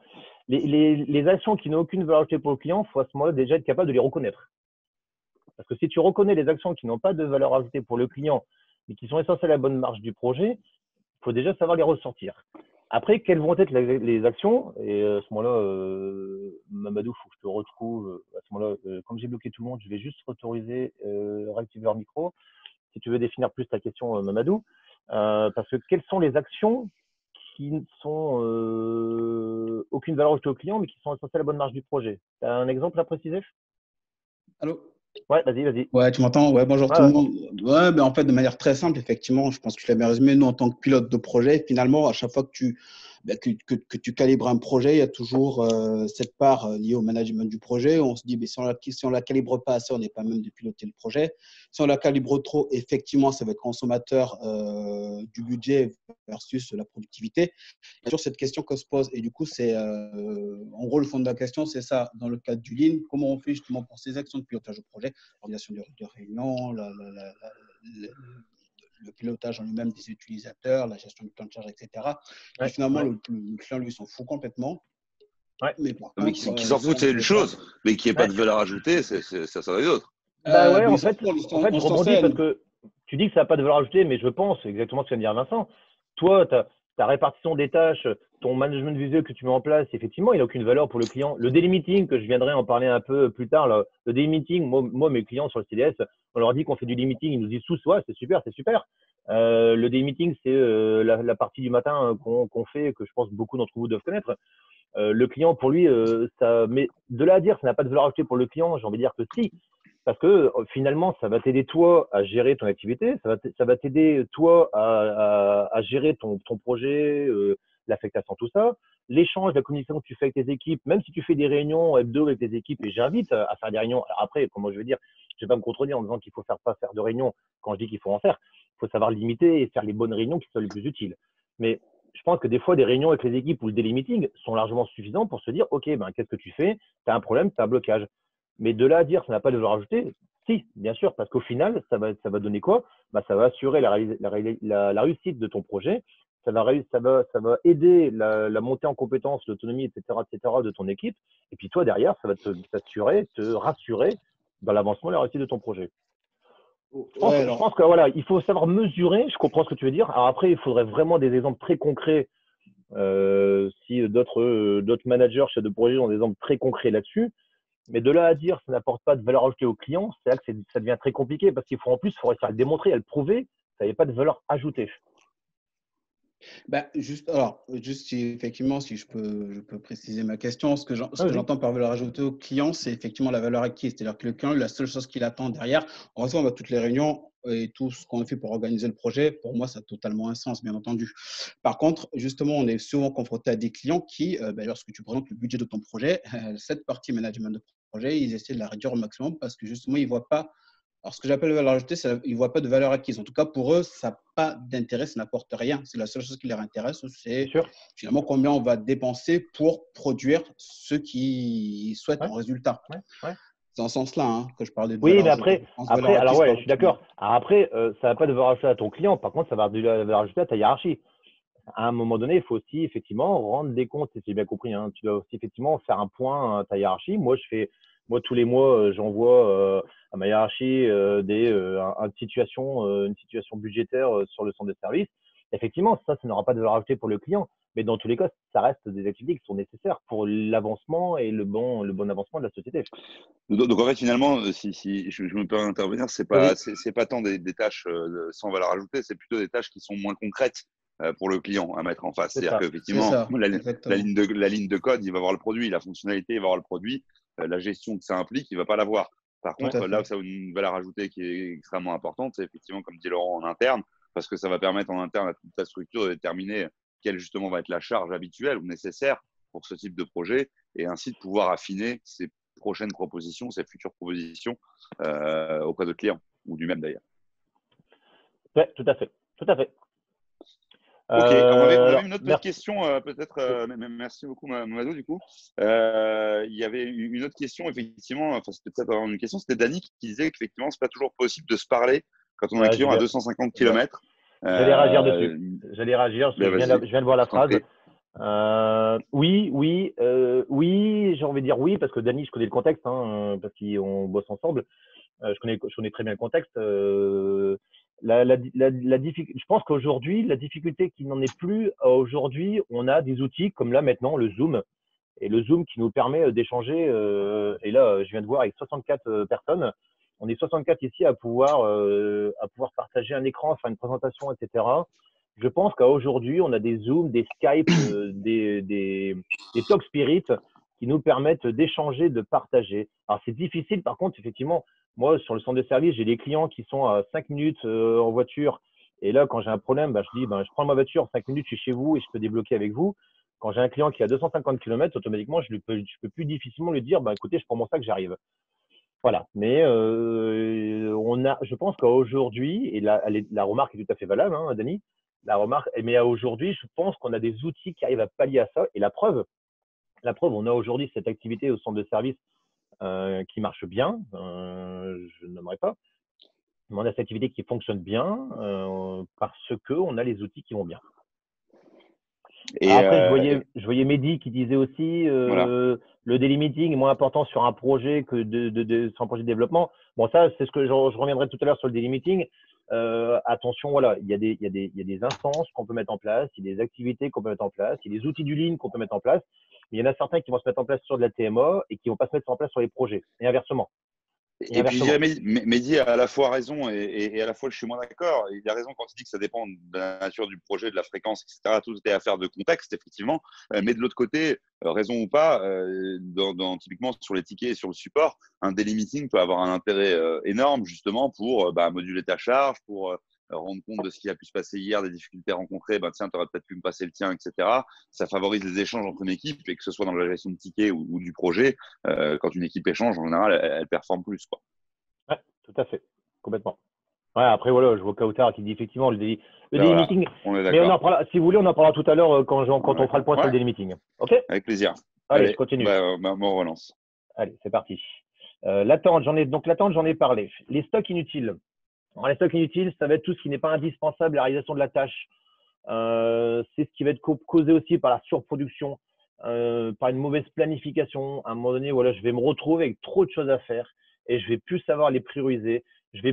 Les actions qui n'ont aucune valeur ajoutée pour le client, il faut à ce moment-là déjà être capable de les reconnaître. Parce que si tu reconnais les actions qui n'ont pas de valeur ajoutée pour le client, mais qui sont essentielles à la bonne marche du projet, il faut déjà savoir les ressortir. Après, quelles vont être les actions? Et à ce moment-là, Mamadou, il faut que je te retrouve. À ce moment-là, comme j'ai bloqué tout le monde, je vais juste autoriser réactiver leur micro. Si tu veux définir plus ta question, Mamadou. Parce que quelles sont les actions qui sont aucune valeur ajoutée au client, mais qui sont essentiels à la bonne marche du projet. Tu as un exemple à préciser? Allô? Ouais, vas-y, vas-y. Ouais, tu m'entends? Ouais, bonjour Ouais, tout le ouais. monde. Ouais, ben en fait, de manière très simple, effectivement, je pense que je l'ai bien résumé. Nous, en tant que pilote de projet, finalement, à chaque fois que tu calibres un projet, il y a toujours cette part liée au management du projet. On se dit, ben, si on la calibre pas assez, on n'est pas même de piloter le projet. Si on la calibre trop, effectivement, ça va être consommateur du budget versus la productivité. Il y a toujours cette question qu'on se pose. Et du coup, en gros, le fond de la question, c'est ça. Dans le cadre du Lean, comment on fait justement pour ces actions de pilotage de projet, l'organisation de réunions, le pilotage en lui-même des utilisateurs, la gestion du plan de charge, etc. Et Ouais, finalement, ouais, le client, lui, s'en fout complètement. ouais. Mais par Mais contre, qui s'en si fout, on c'est ne une fait pas, chose, mais qui n'y ait pas Ouais. de valeur ajoutée, ça serait d'autres. Bah ouais, mais en ils s'en fait, foutent, je on s'en rebondis parce scène. que tu dis que ça n'a pas de valeur ajoutée, mais je pense exactement ce que vient de dire Vincent. Toi, ta répartition des tâches, ton management visuel que tu mets en place, effectivement, il n'a aucune valeur pour le client. Le daily meeting, que je viendrai en parler un peu plus tard, là, le daily meeting, moi, mes clients sur le CDS, on leur dit qu'on fait du daily meeting, ils nous disent tous, ouais, c'est super, c'est super. Le daily meeting, c'est la partie du matin qu'on fait, que je pense beaucoup d'entre vous doivent connaître. Le client, pour lui, mais de là à dire, ça n'a pas de valeur ajoutée pour le client, j'ai envie de dire que si, parce que finalement, ça va t'aider toi à gérer ton activité, ça va t'aider toi à gérer ton projet, l'affectation, tout ça. L'échange, la communication que tu fais avec tes équipes, même si tu fais des réunions hebdo avec tes équipes, et j'invite à faire des réunions. Alors après, comment je vais dire, je vais pas me contredire en disant qu'il faut pas faire de réunions quand je dis qu'il faut en faire. Il faut savoir limiter et faire les bonnes réunions qui sont les plus utiles. Mais je pense que des fois, des réunions avec les équipes ou le daily meeting sont largement suffisants pour se dire, OK, ben, qu'est-ce que tu fais? Tu as un problème, tu as un blocage. Mais de là à dire ça n'a pas de valeur ajoutée, si, bien sûr, parce qu'au final, ça va donner quoi? Bah, ça va assurer la réussite de ton projet, ça va aider la montée en compétences, l'autonomie, etc., de ton équipe. Et puis toi, derrière, ça va t'assurer, te rassurer dans l'avancement et la réussite de ton projet. Je pense, Ouais, je alors, pense que voilà, il faut savoir mesurer, je comprends ce que tu veux dire. Alors après, il faudrait vraiment des exemples très concrets. Si d'autres managers, chefs de projet ont des exemples très concrets là-dessus. Mais de là à dire que ça n'apporte pas de valeur ajoutée au client, c'est là que ça devient très compliqué parce qu'il faut en plus, il faudrait réussir à le démontrer, à le prouver, ça n'avait pas de valeur ajoutée. juste effectivement, si je peux préciser ma question, ce que Vas-y. j'entends par valeur ajoutée au client, c'est effectivement la valeur acquise. C'est-à-dire que le client, la seule chose qu'il attend derrière, en fait, on va toutes les réunions et tout ce qu'on fait pour organiser le projet, pour moi, ça a totalement un sens, bien entendu. Par contre, justement, on est souvent confronté à des clients qui, lorsque tu présentes le budget de ton projet, cette partie management de projet, ils essaient de la réduire au maximum parce que justement, ils ne voient pas. Alors, ce que j'appelle valeur ajoutée, ils ne voient pas de valeur acquise. En tout cas, pour eux, ça n'a pas d'intérêt, ça n'apporte rien. C'est la seule chose qui leur intéresse, Bien c'est sûr. finalement combien on va dépenser pour produire ce qu'ils souhaitent Ouais, en résultat. ouais, ouais. C'est dans ce sens-là que je parlais de Oui, valeur mais ajoutée. après, Je pense valeur alors acquise, ouais, pas je suis forcément. d'accord. Alors après, ça n'a pas de valeur ajoutée à ton client. Par contre, ça va avoir de la valeur ajoutée à ta hiérarchie. À un moment donné, il faut aussi effectivement rendre des comptes, si j'ai bien compris, hein. Tu dois aussi effectivement faire un point à ta hiérarchie. Moi tous les mois, j'envoie à ma hiérarchie une situation budgétaire sur le centre de service. Effectivement, ça n'aura pas de valeur ajoutée pour le client, mais dans tous les cas, ça reste des activités qui sont nécessaires pour l'avancement et le bon avancement de la société. Donc, en fait, finalement, si je me permets d'intervenir, Vas-y. c'est pas tant des tâches sans valeur ajoutée, c'est plutôt des tâches qui sont moins concrètes pour le client à mettre en face. C'est C'est-à-dire ça. C'est qu'effectivement, ça, exactement. la ligne de code, il va avoir le produit, la fonctionnalité, il va avoir le produit, la gestion que ça implique, il va pas l'avoir. Par Tout à contre, là où fait. ça a une valeur ajoutée qui est extrêmement importante, c'est effectivement, comme dit Laurent, en interne, parce que ça va permettre en interne à toute ta structure de déterminer quelle justement va être la charge habituelle ou nécessaire pour ce type de projet et ainsi de pouvoir affiner ses prochaines propositions, ses futures propositions auprès de clients ou du même d'ailleurs. Ouais, tout à fait. Tout à fait. Ok, on avait Alors, une autre petite merci. question, peut-être, merci beaucoup Mamadou du coup. Il y avait une autre question, effectivement, enfin c'était peut-être une question, c'était Dani qui disait qu'effectivement c'est pas toujours possible de se parler quand on a un Ouais, client à 250 ouais. km. J'allais réagir dessus. J'allais réagir, Ben je vas-y, viens de voir la je t'en phrase. prie. Oui, oui, oui, j'ai envie de dire oui, parce que Dany, je connais le contexte, hein, parce qu'on bosse ensemble. Je connais très bien le contexte. Je pense qu'aujourd'hui, la difficulté qui n'en est plus, aujourd'hui, on a des outils comme là maintenant, le Zoom, et le Zoom qui nous permet d'échanger. Et là, je viens de voir avec 64 personnes. On est 64 ici à pouvoir partager un écran, faire une présentation, etc. Je pense qu'aujourd'hui, on a des Zoom, des Skype, des Talk Spirit qui nous permettent d'échanger, de partager. Alors, c'est difficile, par contre, effectivement, moi, sur le centre de service, j'ai des clients qui sont à 5 minutes en voiture. Et là, quand j'ai un problème, je dis, je prends ma voiture, 5 minutes, je suis chez vous et je peux débloquer avec vous. Quand j'ai un client qui a 250 km, automatiquement, je peux plus difficilement lui dire, écoutez, je prends mon sac, j'arrive. Voilà. Mais je pense qu'aujourd'hui, et la remarque est tout à fait valable, hein, Dani, la remarque, mais aujourd'hui, je pense qu'on a des outils qui arrivent à pallier à ça. Et la preuve, on a aujourd'hui cette activité au centre de service qui marche bien. Je ne nommerai pas. Mais on a cette activité qui fonctionne bien parce qu'on a les outils qui vont bien. Et après, je voyais Mehdi qui disait aussi voilà. le daily meeting est moins important sur un projet que sur un projet de développement. Bon, ça, c'est ce que je reviendrai tout à l'heure sur le daily meeting. Attention, voilà, il y a des instances qu'on peut mettre en place, il y a des activités qu'on peut mettre en place, il y a des outils du Lean qu'on peut mettre en place. Mais il y en a certains qui vont se mettre en place sur de la TMA et qui vont pas se mettre en place sur les projets. Et inversement. Et puis, je dirais, Mehdi a à la fois raison et à la fois, je suis moins d'accord. Il a raison quand il dit que ça dépend de la nature du projet, de la fréquence, etc. Tout est affaire de contexte, effectivement. Mais de l'autre côté, raison ou pas, typiquement sur les tickets et sur le support, un daily meeting peut avoir un intérêt énorme, justement, pour moduler ta charge, pour rendre compte de ce qui a pu se passer hier, des difficultés rencontrées. Tiens, tu aurais peut-être pu me passer le tien, etc. Ça favorise les échanges entre une équipe, et que ce soit dans la gestion de tickets ou du projet. Quand une équipe échange, en général, elle performe plus, quoi. Ouais, tout à fait. Complètement. Ouais, après, voilà, je vois Kautar qui dit effectivement le daily Voilà, meeting. on est Mais d'accord. si vous voulez, on en parlera tout à l'heure quand on fera le point sur le daily meeting. OK? Avec plaisir. Allez, je continue. On relance. Allez, c'est parti. L'attente, j'en ai parlé. Les stocks inutiles. Alors, les stocks inutiles, ça va être tout ce qui n'est pas indispensable à la réalisation de la tâche. C'est ce qui va être causé aussi par la surproduction, par une mauvaise planification. À un moment donné, voilà, je vais me retrouver avec trop de choses à faire et je vais plus savoir les prioriser. Je vais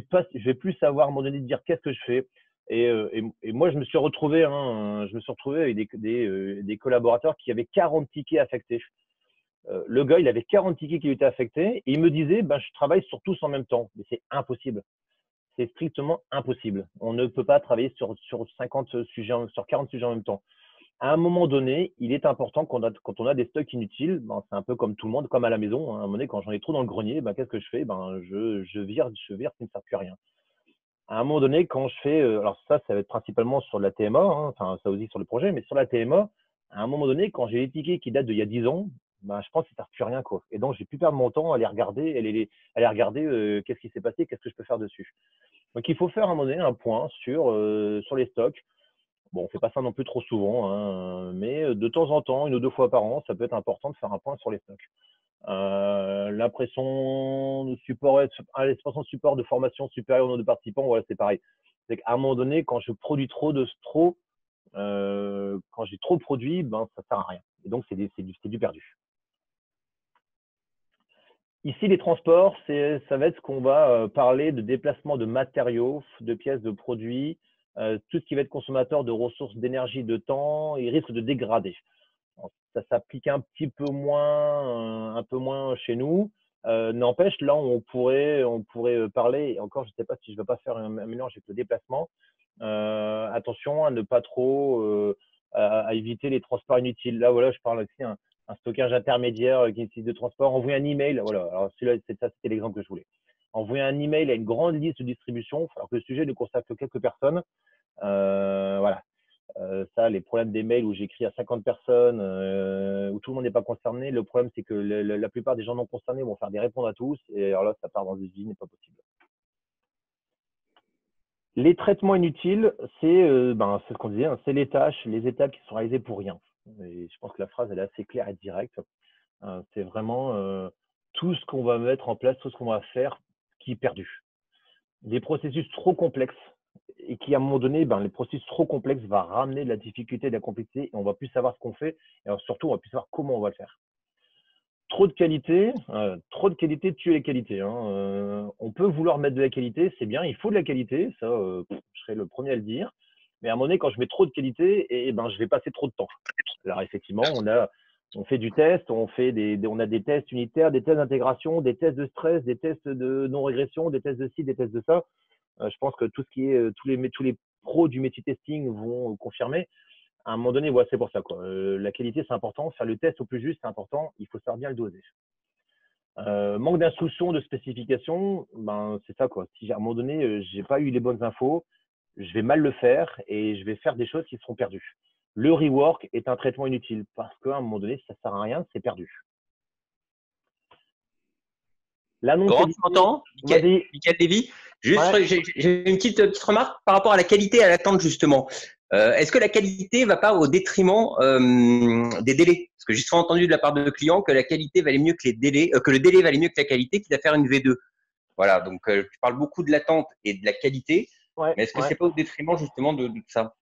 plus savoir à un moment donné dire qu'est-ce que je fais. Et moi, je me suis retrouvé avec des collaborateurs qui avaient 40 tickets affectés. Le gars, il avait 40 tickets qui lui étaient affectés et il me disait, je travaille sur tous en même temps. Mais c'est impossible. C'est strictement impossible. On ne peut pas travailler sur 50 sujets, sur 40 sujets en même temps. À un moment donné, il est important quand on a des stocks inutiles, c'est un peu comme tout le monde, comme à la maison. À un moment donné, quand j'en ai trop dans le grenier, qu'est-ce que je fais? Je vire, ce qui ne sert plus à rien. À un moment donné, quand je fais, alors ça va être principalement sur la TMA, enfin ça aussi sur le projet, mais sur la TMA, à un moment donné, quand j'ai les tickets qui datent d'il y a 10 ans, je pense que ça ne sert plus à rien, quoi. Et donc, j'ai plus perdre mon temps à les regarder, qu'est-ce qui s'est passé, qu'est-ce que je peux faire dessus. Donc, il faut faire à un moment donné un point sur les stocks. Bon, on ne fait pas ça non plus trop souvent, hein, mais de temps en temps, 1 ou 2 fois par an, ça peut être important de faire un point sur les stocks. L'impression de support, l'expression de support de formation supérieure au nombre de participants, voilà, c'est pareil. C'est qu'à un moment donné, quand je produis quand j'ai trop produit, ça sert à rien. Et donc, c'est du perdu. Ici, les transports, ça va être ce qu'on va parler de déplacement de matériaux, de pièces, de produits, tout ce qui va être consommateur de ressources d'énergie, de temps, il risque de dégrader. Ça s'applique un peu moins chez nous. N'empêche, là, on pourrait parler, et encore, je ne sais pas si je ne veux pas faire un mélange avec le déplacement. Attention à ne pas trop, à éviter les transports inutiles. Là, voilà, je parle aussi un stockage intermédiaire qui nécessite de transport. Envoyer un email, voilà. Alors, celui-là, c'était l'exemple que je voulais. Envoyer un email à une grande liste de distribution, alors que le sujet ne concerne que quelques personnes. Voilà. Ça, les problèmes des mails où j'écris à 50 personnes, où tout le monde n'est pas concerné, le problème, c'est que la plupart des gens non concernés vont faire des répondre à tous. Et alors là, ça part dans une vie, n'est pas possible. Les traitements inutiles, c'est ce qu'on disait, c'est les tâches, les étapes qui sont réalisées pour rien. Et je pense que la phrase, elle est assez claire et directe. C'est vraiment tout ce qu'on va mettre en place, tout ce qu'on va faire qui est perdu. Des processus trop complexes et qui, à un moment donné, les processus trop complexes vont ramener de la difficulté, de la complexité et on ne va plus savoir ce qu'on fait et alors, surtout, on ne va plus savoir comment on va le faire. Trop de qualité tue les qualités. On peut vouloir mettre de la qualité, c'est bien, il faut de la qualité, ça, je serais le premier à le dire. Mais à un moment donné, quand je mets trop de qualité, je vais passer trop de temps. Alors effectivement, on fait du test, on a des tests unitaires, des tests d'intégration, des tests de stress, des tests de non-régression, des tests de ci, des tests de ça. Je pense que tout ce qui est tous les pros du métier testing vont confirmer. À un moment donné, ouais, c'est pour ça, quoi. La qualité, c'est important. Faire le test au plus juste, c'est important. Il faut savoir bien le doser. Manque d'instructions, de spécifications, ben, c'est ça, quoi. Si à un moment donné, j'ai pas eu les bonnes infos, je vais mal le faire et je vais faire des choses qui seront perdues. Le rework est un traitement inutile parce qu'à un moment donné, si ça sert à rien, c'est perdu. La Laurent, tu non-qualité. m'entends? Vas-y. Michael Lévy. Juste, Ouais. j'ai une petite remarque par rapport à la qualité et à l'attente, justement. Est-ce que la qualité ne va pas au détriment des délais? Parce que j'ai souvent entendu de la part de clients que la qualité valait mieux que les délais, que le délai valait mieux que la qualité, quitte à faire une V2. Voilà, donc tu parles beaucoup de l'attente et de la qualité, Ouais, mais est-ce que ouais. c'est pas au détriment justement de ça?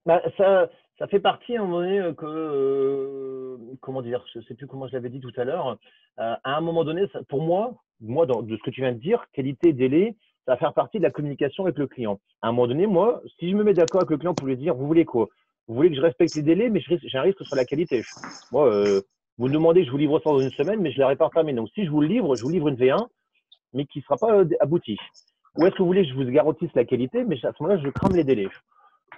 Bah, ça fait partie à un moment donné que, comment dire, je ne sais plus comment je l'avais dit tout à l'heure. À un moment donné, pour moi, de ce que tu viens de dire, qualité, délai, ça va faire partie de la communication avec le client. À un moment donné, moi, si je me mets d'accord avec le client pour lui dire, vous voulez quoi? Vous voulez que je respecte les délais, mais j'ai un risque sur la qualité. Moi, vous me demandez que je vous livre ça dans une semaine, mais je ne l'aurai pas terminé. Donc, si je vous le livre, je vous livre une V1, mais qui ne sera pas aboutie. Ou est-ce que vous voulez que je vous garantisse la qualité, mais à ce moment-là, je crame les délais.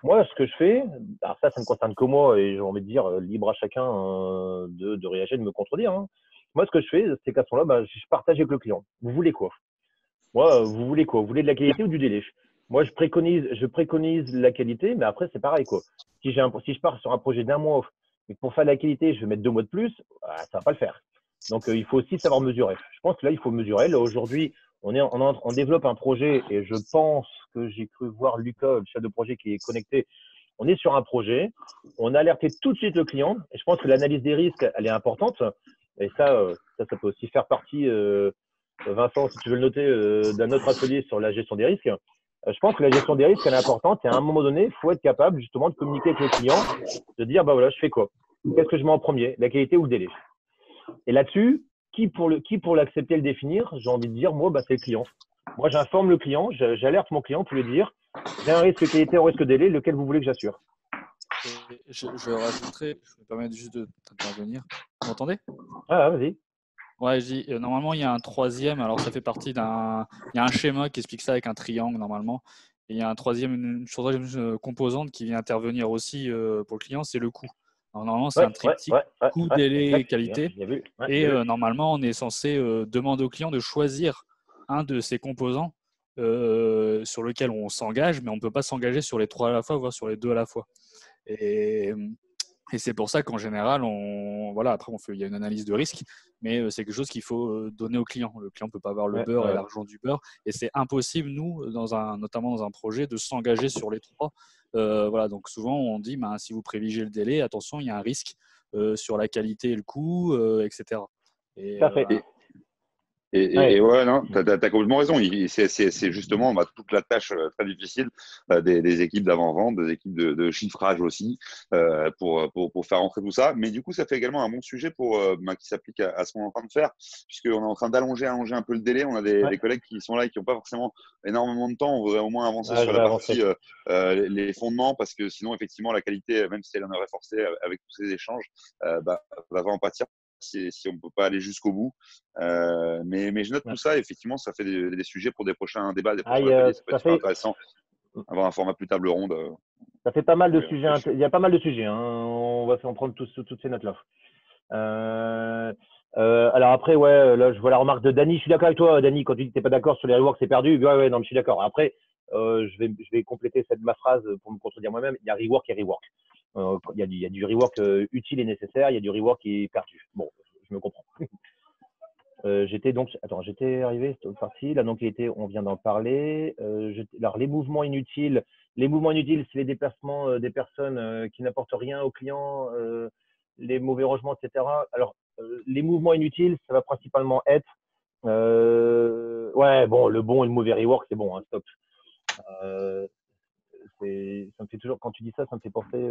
Moi, ce que je fais, alors ça ne me concerne que moi et j'ai envie de dire libre à chacun de réagir, de me contredire. Hein. Moi, ce que je fais, c'est qu'à ce moment-là, je partage avec le client. Vous voulez quoi? Moi, vous voulez quoi? Vous voulez de la qualité ou du délai? Moi, je préconise la qualité, mais après, c'est pareil, quoi. Si je pars sur un projet d'un mois et que pour faire de la qualité, je vais mettre 2 mois de plus, ça va pas le faire. Donc, il faut aussi savoir mesurer. Je pense que là, il faut mesurer. Là, aujourd'hui, on développe un projet et je pense que j'ai cru voir Lucas, le chef de projet qui est connecté. On est sur un projet. On a alerté tout de suite le client. Et je pense que l'analyse des risques, elle est importante. Et ça peut aussi faire partie, Vincent, si tu veux le noter, d'un autre atelier sur la gestion des risques. Je pense que la gestion des risques, elle est importante. Et à un moment donné, il faut être capable justement de communiquer avec le client, de dire, bah voilà, je fais quoi? Qu'est-ce que je mets en premier? La qualité ou le délai? Et là-dessus, qui pour l'accepter et le définir? J'ai envie de dire, moi, bah, c'est le client. Moi, j'informe le client, j'alerte mon client pour lui dire, j'ai un risque qualité, un risque délai, lequel vous voulez que j'assure? Je rajouterai, je me permets juste d'intervenir. Vous m'entendez? Ah, vas-y. Ouais, je dis, normalement, il y a un troisième. Alors, ça fait partie d'un. Il y a un schéma qui explique ça avec un triangle, normalement. Et il y a une troisième composante qui vient intervenir aussi pour le client, c'est le coût. Alors, normalement, c'est un triptyque coût, délai et qualité. Et normalement, on est censé demander au client de choisir un de ces composants sur lequel on s'engage, mais on ne peut pas s'engager sur les 3 à la fois, voire sur les 2 à la fois. Et c'est pour ça qu'en général, après, il y a une analyse de risque, mais c'est quelque chose qu'il faut donner au client. Le client ne peut pas avoir le beurre et l'argent du beurre. Et c'est impossible, nous, notamment dans un projet, de s'engager sur les 3. Donc souvent, on dit, si vous privilégiez le délai, attention, il y a un risque sur la qualité et le coût, etc. Et ouais, non, tu as complètement raison. C'est justement toute la tâche très difficile des équipes d'avant-vente, des équipes de chiffrage aussi, pour faire entrer tout ça. Mais du coup, ça fait également un bon sujet qui s'applique à ce qu'on est en train de faire, puisqu'on est en train d'allonger un peu le délai. On a des collègues qui sont là et qui n'ont pas forcément énormément de temps. On voudrait au moins avancer sur la partie les fondements, parce que sinon, effectivement, la qualité, même si elle en est renforcée avec tous ces échanges, va en pâtir si on ne peut pas aller jusqu'au bout. Mais je note tout ça, effectivement, ça fait des sujets pour des prochains débats, des prochains ateliers. Ça peut être intéressant avoir un format plus table ronde. Ça fait pas mal de sujets. Il y a pas mal de sujets. Hein. On va en prendre toutes ces notes-là. Alors après, là, je vois la remarque de Dany. Je suis d'accord avec toi, Dany, quand tu dis que tu n'es pas d'accord sur les reworks, c'est perdu. Non, mais je suis d'accord. Après, je vais compléter ma phrase pour me contredire moi-même. Il y a rework et rework. Il y a du rework utile et nécessaire. Il y a du rework qui est perdu. Bon, je me comprends. J'étais arrivé cette partie. La non-qualité, on vient d'en parler. Alors, les mouvements inutiles, c'est les déplacements des personnes qui n'apportent rien au client, les mauvais rangements, etc. Alors, les mouvements inutiles, ça va principalement être le bon et le mauvais rework, c'est bon, hein, stop. Ça me fait toujours, quand tu dis ça, ça me fait penser.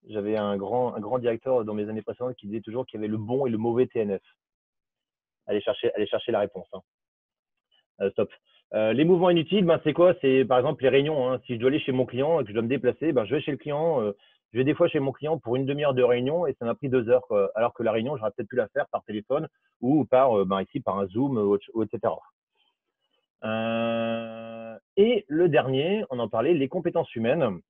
J'avais un grand directeur dans mes années précédentes qui disait toujours qu'il y avait le bon et le mauvais TNF. Allez chercher la réponse. Hein. Stop. Les mouvements inutiles, c'est quoi? C'est par exemple les réunions. Hein. Si je dois aller chez mon client et que je dois me déplacer, je vais chez le client. Je vais des fois chez mon client pour une demi-heure de réunion et ça m'a pris 2 heures. Alors que la réunion, j'aurais peut-être pu la faire par téléphone ou par un Zoom, ou etc. Et le dernier, on en parlait, les compétences humaines.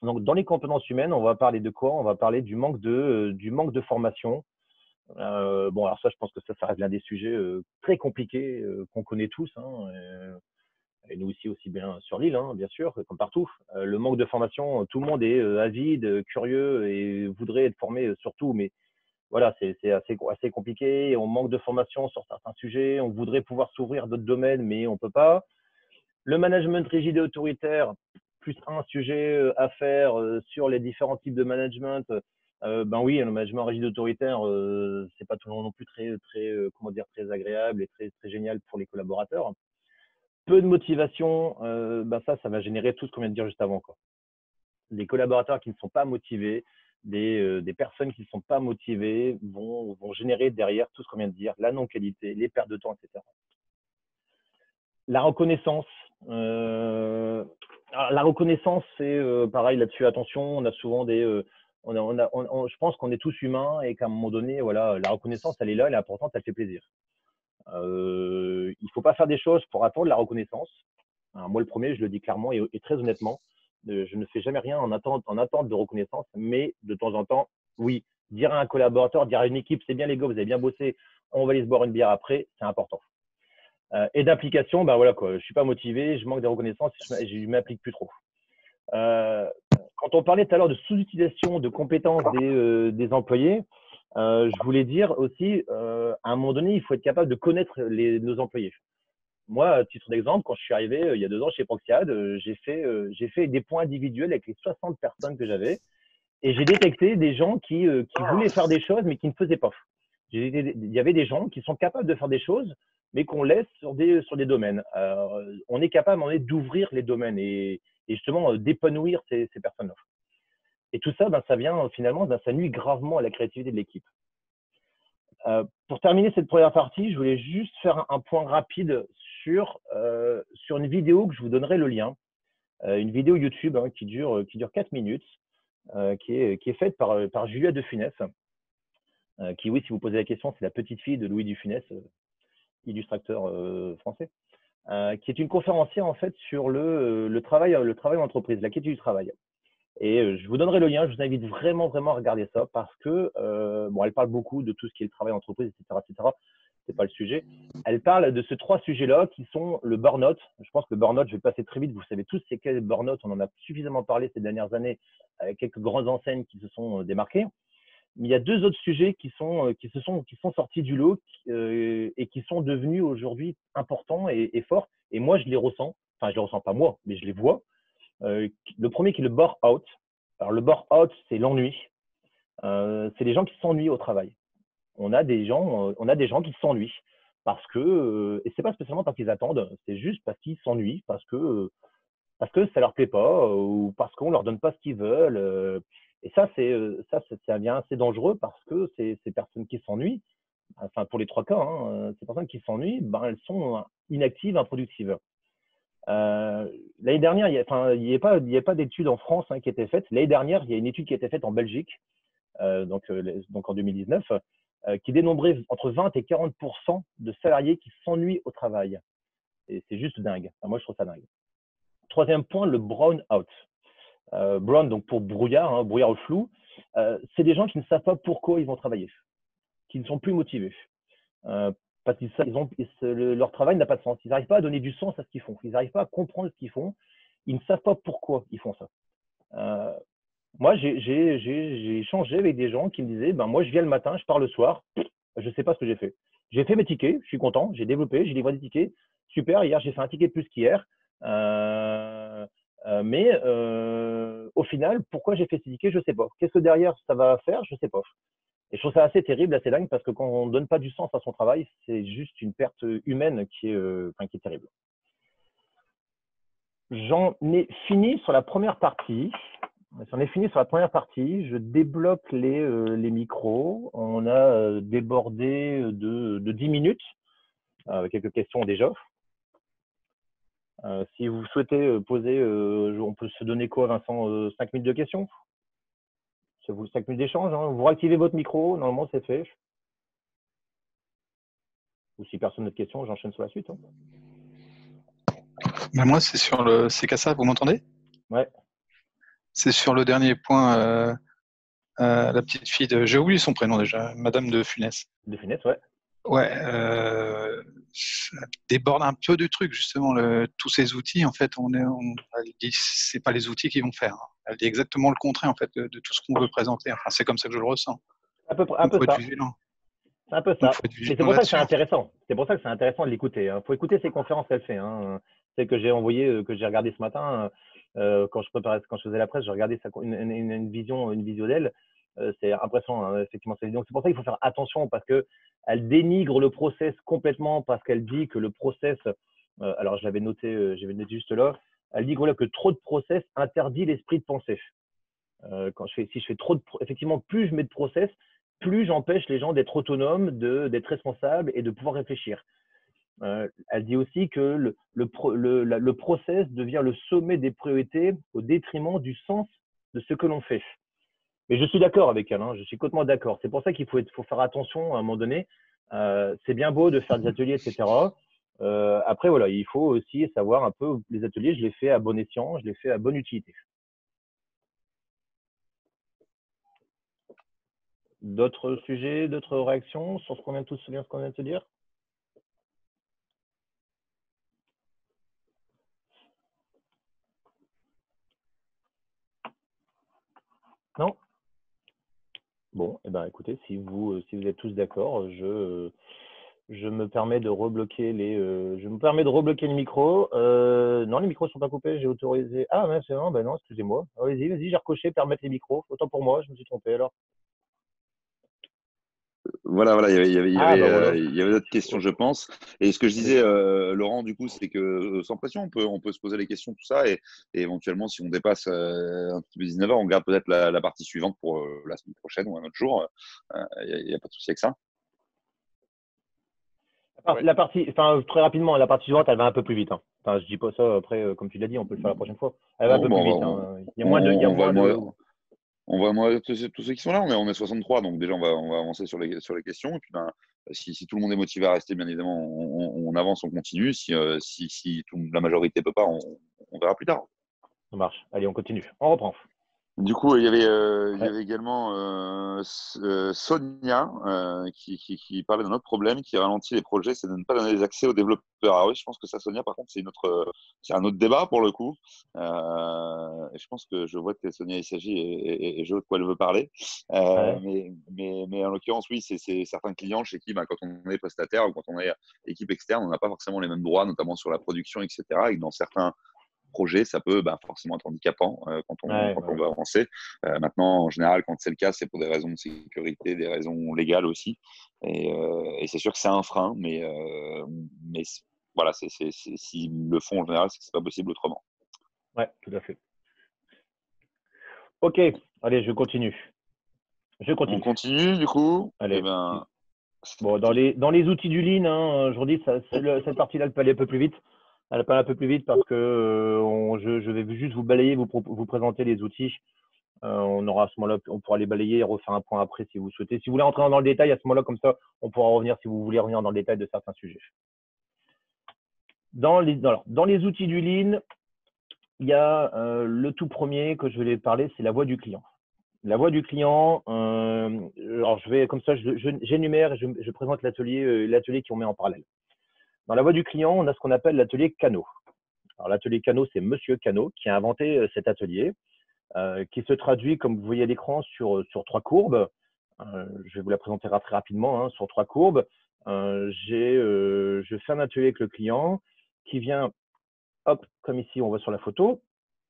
Donc, dans les compétences humaines, on va parler de quoi? On va parler du manque de formation. Bon, alors ça, je pense que ça reste l'un des sujets très compliqués qu'on connaît tous, hein, et nous aussi bien sur l'île, hein, bien sûr, comme partout. Le manque de formation, tout le monde est avide, curieux et voudrait être formé sur tout, mais voilà, c'est assez compliqué. On manque de formation sur certains sujets. On voudrait pouvoir s'ouvrir d'autres domaines, mais on peut pas. Le management rigide et autoritaire, plus un sujet à faire sur les différents types de management. Ben oui, le management rigide et autoritaire, c'est pas toujours non plus comment dire, très agréable et très génial pour les collaborateurs. Peu de motivation, ben ça va générer tout ce qu'on vient de dire juste avant, quoi. Des collaborateurs qui ne sont pas motivés, des personnes qui ne sont pas motivées vont générer derrière tout ce qu'on vient de dire, la non-qualité, les pertes de temps, etc. La reconnaissance. La reconnaissance, c'est pareil là-dessus. Attention, on a souvent je pense qu'on est tous humains et qu'à un moment donné, voilà, la reconnaissance, elle est là, elle est importante, elle fait plaisir. Il ne faut pas faire des choses pour attendre la reconnaissance. Alors, moi, le premier, je le dis clairement et très honnêtement, je ne fais jamais rien en attente de reconnaissance, mais de temps en temps, oui, dire à un collaborateur, dire à une équipe, c'est bien les gars, vous avez bien bossé, on va aller se boire une bière après, c'est important. Et d'implication, ben voilà quoi, je suis pas motivé, je manque de reconnaissance, je m'implique plus trop. Quand on parlait tout à l'heure de sous-utilisation de compétences des employés, je voulais dire aussi, à un moment donné, il faut être capable de connaître nos employés. Moi, à titre d'exemple, quand je suis arrivé il y a 2 ans chez Proxiad, j'ai fait des points individuels avec les 60 personnes que j'avais et j'ai détecté des gens qui voulaient faire des choses mais qui ne faisaient pas. Il y avait des gens qui sont capables de faire des choses mais qu'on laisse sur des domaines. On est capable d'ouvrir les domaines et justement d'épanouir ces personnes-là. Et tout ça, ben, ça vient finalement, ça nuit gravement à la créativité de l'équipe. Pour terminer cette première partie, je voulais juste faire un point rapide sur une vidéo que je vous donnerai le lien. Une vidéo YouTube hein, qui dure 4 minutes, qui est faite par Julia de Funès, qui, oui, si vous posez la question, c'est la petite fille de Louis de Funès, illustrateur français, qui est une conférencière en fait sur le travail en entreprise, la qualité du travail. Et je vous donnerai le lien, je vous invite vraiment à regarder ça parce que, bon, elle parle beaucoup de tout ce qui est le travail en entreprise, etc., etc. C'est pas le sujet. Elle parle de ces 3 sujets-là qui sont le burn-out. Je pense que le burn-out, je vais passer très vite. Vous savez tous c'est quel burn-out. On en a suffisamment parlé ces dernières années avec quelques grandes enseignes qui se sont démarquées. Mais il y a 2 autres sujets qui sont sortis du lot et qui sont devenus aujourd'hui importants et forts. Et moi, je les ressens. Enfin, je les ressens pas moi, mais je les vois. Le premier qui est le burn-out. Alors, le burn-out, c'est l'ennui. C'est les gens qui s'ennuient au travail. On a des gens qui s'ennuient parce que, et c'est pas spécialement parce qu'ils attendent, c'est juste parce qu'ils s'ennuient, parce que ça leur plaît pas ou parce qu'on leur donne pas ce qu'ils veulent. Et ça devient assez dangereux parce que ces personnes qui s'ennuient, enfin pour les 3 cas, hein, ces personnes qui s'ennuient, ben elles sont inactives, improductives. L'année dernière, il n'y a pas d'étude en France hein, qui a été faite. L'année dernière, il y a une étude qui a été faite en Belgique, donc en 2019, qui dénombrait entre 20 et 40% de salariés qui s'ennuient au travail. Et c'est juste dingue. Enfin, moi, je trouve ça dingue. 3e point, le brown out. Brown, donc pour brouillard, hein, brouillard au flou. C'est des gens qui ne savent pas pourquoi ils vont travailler, qui ne sont plus motivés. Parce que leur travail n'a pas de sens. Ils n'arrivent pas à donner du sens à ce qu'ils font. Ils n'arrivent pas à comprendre ce qu'ils font. Ils ne savent pas pourquoi ils font ça. Moi, j'ai échangé avec des gens qui me disaient, ben moi, je viens le matin, je pars le soir, je ne sais pas ce que j'ai fait. J'ai fait mes tickets, je suis content, j'ai développé, j'ai livré des tickets. Super, hier, j'ai fait un ticket de plus qu'hier. Mais au final, pourquoi j'ai fait ces tickets, je ne sais pas. Qu'est-ce que derrière ça va faire, je ne sais pas. Et je trouve ça assez terrible, assez dingue, parce que quand on ne donne pas du sens à son travail, c'est juste une perte humaine qui est terrible. J'en ai fini sur la première partie. Je débloque les micros. On a débordé de 10 minutes, avec quelques questions déjà. Si vous souhaitez poser, on peut se donner quoi, Vincent, 5 minutes de questions? 5 minutes d'échange, hein. Vous réactivez votre micro, normalement c'est fait. Ou si personne n'a de questions, j'enchaîne sur la suite. Hein. Ben moi, c'est sur le CKSA, vous m'entendez? Ouais. C'est sur le dernier point, la petite fille de… J'ai oublié son prénom déjà, Madame de Funès. De finesse, ouais. Ouais, ça déborde un peu du truc, justement. Tous ces outils, en fait, elle dit c'est pas les outils qui vont faire. Elle dit exactement le contraire, en fait, de tout ce qu'on veut présenter. Enfin, c'est comme ça que je le ressens. Un peu Donc, faut être ça. vigilant. C'est un peu Donc, ça. faut être Et c'est vigilant pour ça que c'est là-dessus. intéressant. C'est pour ça que c'est intéressant de l'écouter. Il faut écouter ces conférences qu'elle fait. C'est que j'ai envoyé, que j'ai regardé ce matin quand je faisais la presse, j'ai regardé une visio d'elle. C'est impressionnant, hein, effectivement. Donc c'est pour ça qu'il faut faire attention parce que elle dénigre le process complètement parce qu'elle dit que le process, alors j'avais noté juste là, elle dit voilà, que trop de process interdit l'esprit de pensée. Si je fais trop effectivement, plus je mets de process, plus j'empêche les gens d'être autonomes, d'être responsables et de pouvoir réfléchir. Elle dit aussi que le process devient le sommet des priorités au détriment du sens de ce que l'on fait. Mais je suis d'accord avec elle, je suis complètement d'accord. C'est pour ça qu'il faut faire attention à un moment donné. C'est bien beau de faire des ateliers, etc. Après, voilà, il faut aussi savoir un peu, les ateliers, je les fais à bon escient, je les fais à bonne utilité. D'autres sujets, d'autres réactions sur ce qu'on vient de se dire? Non? Bon, eh ben, écoutez, si vous êtes tous d'accord, je me permets de rebloquer le micro. Non, les micros sont pas coupés, j'ai autorisé. Ah, mais c'est non, ben non, excusez-moi. Vas-y, j'ai recoché, permettre les micros. Autant pour moi, je me suis trompé alors. Voilà, Voilà. il y avait d'autres questions, je pense. Et ce que je disais, Laurent, du coup, c'est que sans pression, on peut se poser les questions, tout ça, et éventuellement, si on dépasse un petit peu 19h, on garde peut-être la partie suivante pour la semaine prochaine ou un autre jour. Il n'y a pas de souci avec ça. La partie, très rapidement, la partie suivante, elle va un peu plus vite. Enfin, je dis pas ça après, comme tu l'as dit, on peut le faire la prochaine fois. Elle va un peu plus vite. Il y a moins de. On va moi tous ceux qui sont là, on est 63, donc déjà on va avancer sur les questions. Et puis si tout le monde est motivé à rester, bien évidemment, on avance, on continue. Si la majorité peut pas, on verra plus tard. Ça marche. Allez, on continue. On reprend. Du coup, il y avait également Sonia qui parlait d'un autre problème qui ralentit les projets, c'est de ne pas donner les accès aux développeurs. Ah oui, je pense que ça, Sonia, par contre, c'est un autre débat pour le coup. Et je pense que je vois que Sonia il s'agit et je vois de quoi elle veut parler. Mais en l'occurrence, oui, c'est certains clients chez qui, quand on est prestataire ou quand on est équipe externe, on n'a pas forcément les mêmes droits, notamment sur la production, etc. Et que dans certains projet, ça peut forcément être handicapant quand on veut avancer. Maintenant, en général, quand c'est le cas, c'est pour des raisons de sécurité, des raisons légales aussi. Et c'est sûr que c'est un frein, mais voilà, s'ils le font en général, c'est que c'est pas possible autrement. Ouais, tout à fait. Ok, allez, je continue. On continue du coup. Allez. Bon, dans les outils du Lean, aujourd'hui, cette partie-là, elle peut aller un peu plus vite. Elle peut aller un peu plus vite parce que je vais juste vous balayer, vous présenter les outils. On aura à ce moment-là, on pourra les balayer et refaire un point après si vous souhaitez. Si vous voulez rentrer dans le détail, à ce moment-là, comme ça, on pourra revenir si vous voulez revenir dans le détail de certains sujets. Dans les outils du Lean, il y a le tout premier que je vais parler, c'est la voix du client. La voix du client, alors je vais comme ça, j'énumère et je présente l'atelier qu'on met en parallèle. Dans la voix du client, on a ce qu'on appelle l'atelier Cano. Alors l'atelier Cano, c'est Monsieur Cano qui a inventé cet atelier, qui se traduit, comme vous voyez à l'écran, sur 3 courbes. Je vais vous la présenter très rapidement, sur 3 courbes. Je fais un atelier avec le client qui vient, hop, comme ici, on voit sur la photo.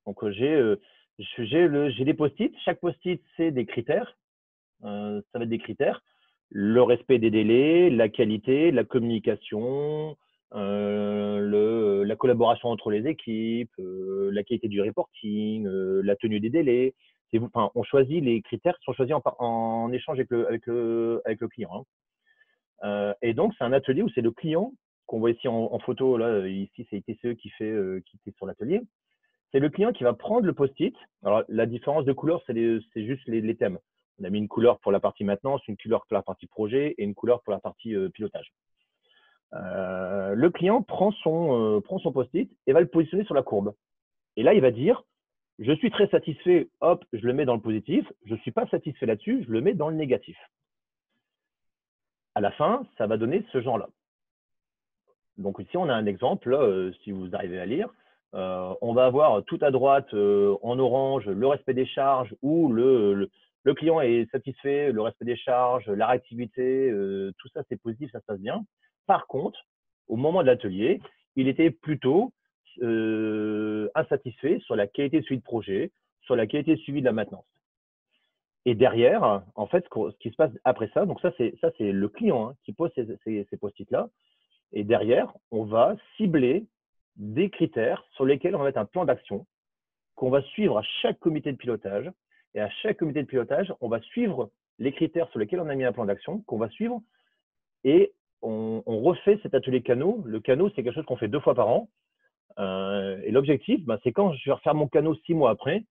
Donc j'ai des post-it. Chaque post-it, c'est des critères. Ça va être des critères. Le respect des délais, la qualité, la communication, la collaboration entre les équipes, la qualité du reporting, la tenue des délais. On choisit les critères qui sont choisis en échange avec le client. Et donc, c'est un atelier où c'est le client qu'on voit ici en photo. Là, ici, c'est ITCE qui était sur l'atelier. C'est le client qui va prendre le post-it. Alors, la différence de couleur, c'est juste les thèmes. On a mis une couleur pour la partie maintenance, une couleur pour la partie projet et une couleur pour la partie pilotage. Le client prend son post-it et va le positionner sur la courbe. Et là, il va dire, je suis très satisfait, hop, je le mets dans le positif. Je ne suis pas satisfait là-dessus, je le mets dans le négatif. À la fin, ça va donner ce genre-là. Donc ici, on a un exemple, là, si vous arrivez à lire. On va avoir tout à droite en orange le respect des charges où le client est satisfait, le respect des charges, la réactivité, tout ça c'est positif, ça se passe bien. Par contre, au moment de l'atelier, il était plutôt insatisfait sur la qualité de suivi de projet, sur la qualité de suivi de la maintenance. Et derrière, en fait, ce qui se passe après ça, donc ça c'est le client hein, qui pose ces post-it-là. Et derrière, on va cibler des critères sur lesquels on va mettre un plan d'action qu'on va suivre à chaque comité de pilotage. Et à chaque comité de pilotage, on va suivre les critères sur lesquels on a mis un plan d'action qu'on va suivre. Et on refait cet atelier canot. Le canot, c'est quelque chose qu'on fait 2 fois par an. Et l'objectif, c'est quand je vais refaire mon canot 6 mois après,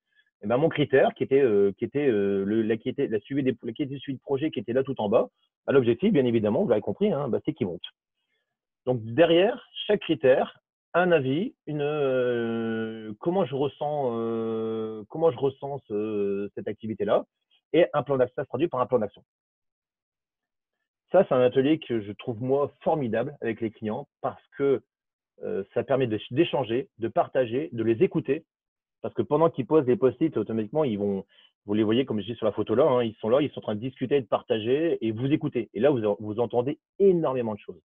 et mon critère qui était la qualité du suivi de projet qui était là tout en bas, l'objectif, bien évidemment, vous l'avez compris, hein, c'est qu'il monte. Donc derrière chaque critère, un avis, comment je ressens cette activité-là, et un plan d'action, ça se traduit par un plan d'action. Ça, c'est un atelier que je trouve moi formidable avec les clients parce que ça permet d'échanger, de partager, de les écouter. Parce que pendant qu'ils posent des post-it, automatiquement, vous les voyez comme je dis sur la photo là, hein, ils sont en train de discuter, de partager et vous écoutez. Et là, vous entendez énormément de choses.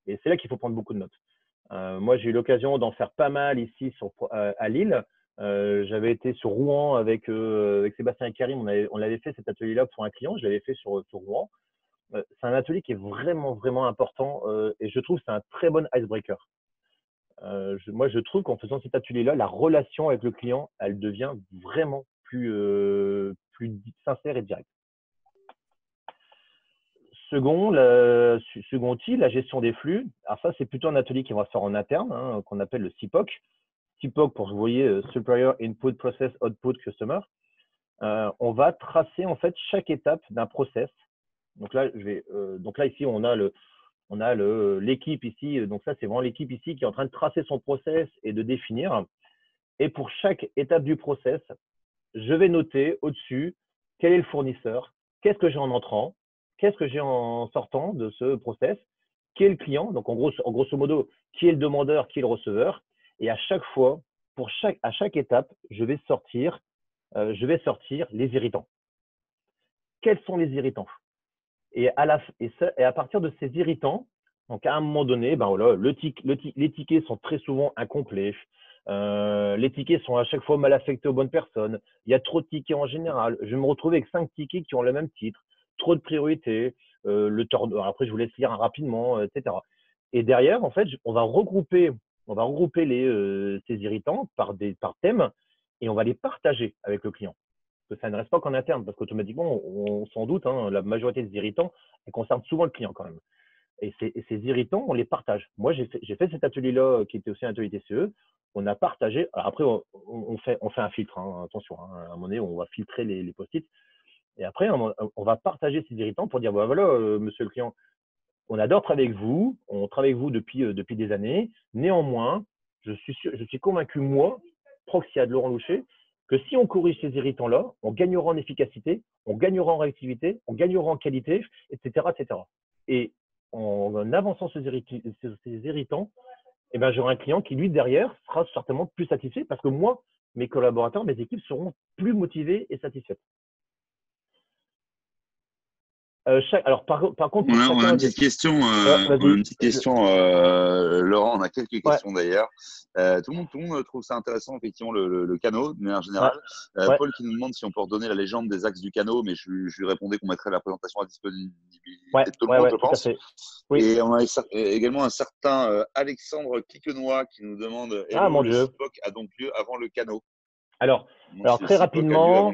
Et c'est là qu'il faut prendre beaucoup de notes. Moi, j'ai eu l'occasion d'en faire pas mal ici à Lille. J'avais été sur Rouen avec Sébastien et Karim. On avait fait cet atelier-là pour un client. Je l'avais fait sur Rouen. C'est un atelier qui est vraiment, vraiment important et je trouve que c'est un très bon icebreaker. Moi, je trouve qu'en faisant cet atelier-là, la relation avec le client, elle devient vraiment plus sincère et directe. Second outil, la gestion des flux. Alors ça, c'est plutôt un atelier qu'on va faire en interne, hein, qu'on appelle le CIPOC. CIPOC, pour vous voyez, Supplier Input Process Output Customer. On va tracer en fait chaque étape d'un process. Donc là, ici, on a l'équipe ici. Donc ça, c'est vraiment l'équipe ici qui est en train de tracer son process et de définir. Et pour chaque étape du process, je vais noter au-dessus quel est le fournisseur, qu'est-ce que j'ai en entrant, qu'est-ce que j'ai en sortant de ce process, qui est le client, donc en grosso modo, qui est le demandeur, qui est le receveur. Et à chaque fois, à chaque étape, je vais sortir les irritants. Quels sont les irritants? Et à partir de ces irritants, donc à un moment donné, les tickets sont très souvent incomplets. Les tickets sont à chaque fois mal affectés aux bonnes personnes. Il y a trop de tickets en général. Je vais me retrouver avec 5 tickets qui ont le même titre. Trop de priorités. Après, je vous laisse lire rapidement, etc. Et derrière, en fait, on va regrouper ces irritants par thème et on va les partager avec le client. Que ça ne reste pas qu'en interne, parce qu'automatiquement, on s'en doute, hein, la majorité des irritants, elles concernent souvent le client quand même. Et ces irritants, on les partage. Moi, j'ai fait cet atelier-là, qui était aussi un atelier TCE. On a partagé. Alors après, on fait un filtre. Hein, attention, hein, à un moment donné, on va filtrer les post-it. Et après, on va partager ces irritants pour dire, voilà, monsieur le client, on adore travailler avec vous. On travaille avec vous depuis des années. Néanmoins, je suis convaincu, moi, Proxiad, Laurent Louchet, que si on corrige ces irritants-là, on gagnera en efficacité, on gagnera en réactivité, on gagnera en qualité, etc., etc. Et en avançant ces irritants, j'aurai un client qui, lui, derrière, sera certainement plus satisfait parce que moi, mes collaborateurs, mes équipes seront plus motivés et satisfaits. Alors, par contre, on a une petite question, Laurent, on a quelques questions d'ailleurs. Tout le monde trouve ça intéressant, effectivement, le canot, de manière générale. Paul qui nous demande si on peut redonner la légende des axes du canot, mais je lui répondais qu'on mettrait la présentation à disponibilité de tout le monde, je pense. Oui. Et on a également un certain Alexandre Quiquenois qui nous demande le CIPOC a donc lieu avant le canot. Alors très rapidement.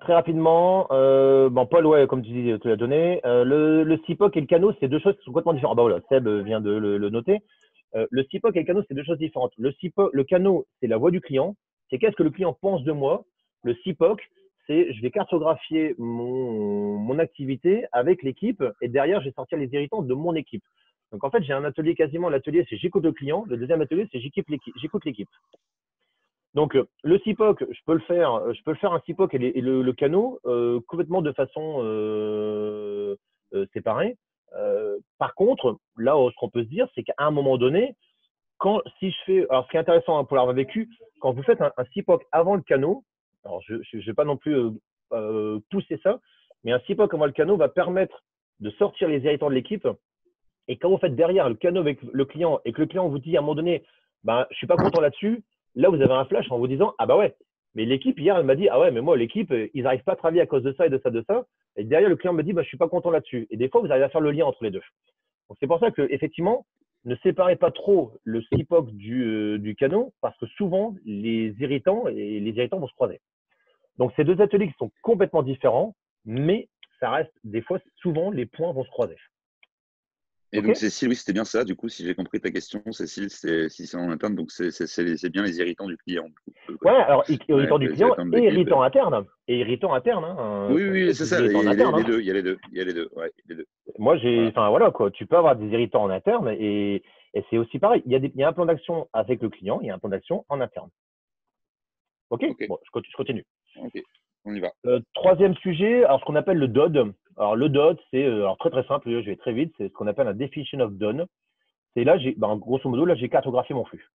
Très rapidement, Paul, comme tu dis, tu l'as donné. Le CIPOC et le canot, c'est deux choses qui sont complètement différentes. Voilà, Seb vient de le noter. Le CIPOC et le canot, c'est deux choses différentes. Le canot, c'est la voix du client. C'est qu'est-ce que le client pense de moi. Le CIPOC, c'est je vais cartographier mon activité avec l'équipe et derrière, je vais sortir les irritants de mon équipe. Donc, en fait, j'ai un atelier quasiment. L'atelier, c'est j'écoute le client. Le deuxième atelier, c'est j'écoute l'équipe. Donc, le CIPOC, je peux le faire un CIPOC et le canot complètement de façon séparée. Par contre, là, ce qu'on peut se dire, c'est qu'à un moment donné, si je fais, alors ce qui est intéressant pour l'avoir vécu, quand vous faites un CIPOC avant le canot, alors je ne vais pas non plus pousser ça, mais un CIPOC avant le canot va permettre de sortir les irritants de l'équipe. Et quand vous faites derrière le canot avec le client et que le client vous dit à un moment donné, ben, je suis pas content là-dessus, là vous avez un flash en vous disant, ah bah ouais, mais l'équipe hier elle m'a dit, ah ouais, mais moi l'équipe ils n'arrivent pas à travailler à cause de ça et de ça, de ça. Et derrière le client me dit, bah je suis pas content là-dessus. Et des fois vous arrivez à faire le lien entre les deux. Donc c'est pour ça que effectivement, ne séparez pas trop le CIPOC du canot parce que souvent les irritants vont se croiser. Donc c'est deux ateliers qui sont complètement différents, mais ça reste des fois souvent les points vont se croiser. Et donc, Cécile, oui, c'était bien ça. Du coup, si j'ai compris ta question, Cécile, si c'est en interne, donc c'est bien les irritants du client. Ouais, alors irritants du client et irritants internes. Et irritants internes. Hein, oui, c'est ça. Il y a les deux. Ouais, les deux. Moi, voilà, quoi. Tu peux avoir des irritants en interne et c'est aussi pareil. Il y a un plan d'action avec le client, il y a un plan d'action en interne. OK. Bon, je continue. OK. On y va. Troisième sujet, alors ce qu'on appelle le DOD. Alors le DOD, c'est très très simple, je vais très vite, c'est ce qu'on appelle un definition of done. C'est là, grosso modo, là j'ai cartographié mon flux.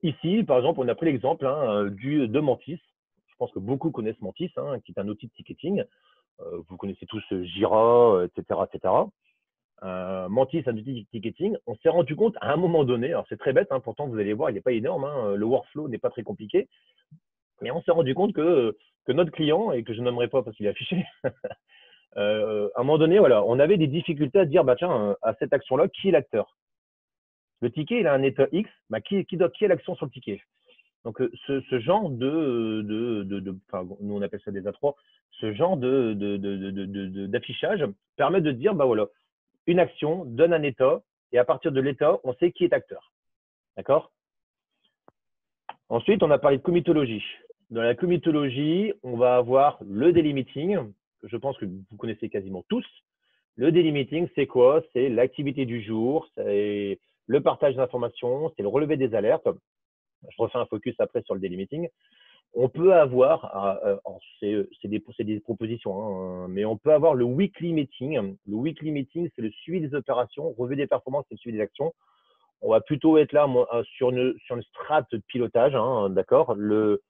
Ici, par exemple, on a pris l'exemple de Mantis. Je pense que beaucoup connaissent Mantis, qui est un outil de ticketing. Vous connaissez tous Jira, etc., etc. Mantis, un outil de ticketing. On s'est rendu compte à un moment donné, alors c'est très bête, pourtant vous allez voir, il n'est pas énorme, le workflow n'est pas très compliqué, mais on s'est rendu compte que notre client, et que je nommerai pas parce qu'il est affiché, à un moment donné, voilà, on avait des difficultés à dire, bah tiens, à cette action-là, qui est l'acteur? Le ticket, il a un état X, bah, qui est l'action sur le ticket? Donc, ce genre nous on appelle ça des A3, ce genre d'affichage permet de dire, bah voilà, une action donne un état, et à partir de l'état, on sait qui est acteur. D'accord? Ensuite, on a parlé de comitologie. Dans la comitologie, on va avoir le delimiting, que je pense que vous connaissez quasiment tous. Le delimiting, c'est quoi? C'est l'activité du jour, c'est le partage d'informations, c'est le relevé des alertes. Je refais un focus après sur le delimiting. On peut avoir, c'est des propositions, mais on peut avoir le weekly meeting. Le weekly meeting, c'est le suivi des opérations, revue des performances et le suivi des actions. On va plutôt être là sur une strate de pilotage, d'accord? Le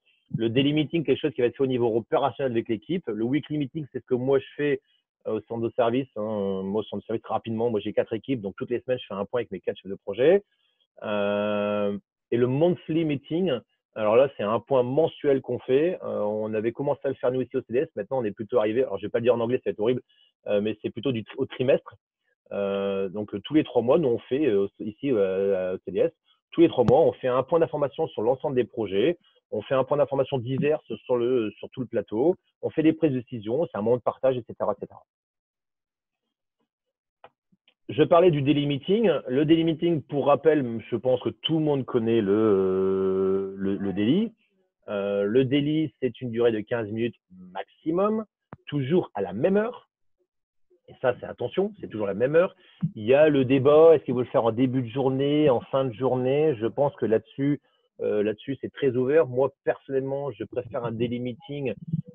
delimiting, quelque chose qui va être fait au niveau opérationnel avec l'équipe. Le weekly meeting, c'est ce que moi je fais au centre de service. Moi, au centre de service, très rapidement, moi j'ai 4 équipes, donc toutes les semaines, je fais un point avec mes 4 chefs de projet. Et le monthly meeting, alors là, c'est un point mensuel qu'on fait. On avait commencé à le faire nous ici au CDS. Maintenant, on est plutôt arrivé, alors je ne vais pas le dire en anglais, ça va être horrible, mais c'est plutôt au trimestre. Donc, tous les 3 mois, nous, on fait ici au CDS, tous les 3 mois, on fait un point d'information sur l'ensemble des projets. On fait un point d'information divers sur tout le plateau. On fait des prises de décision. C'est un moment de partage, etc., etc. Je parlais du daily meeting. Le daily meeting, pour rappel, je pense que tout le monde connaît le daily. Le daily, c'est une durée de 15 minutes maximum, toujours à la même heure. Et ça, c'est attention, c'est toujours la même heure. Il y a le débat, est-ce qu'il faut le faire en début de journée, en fin de journée? Je pense que là-dessus, c'est très ouvert. Moi, personnellement, je préfère un daily meeting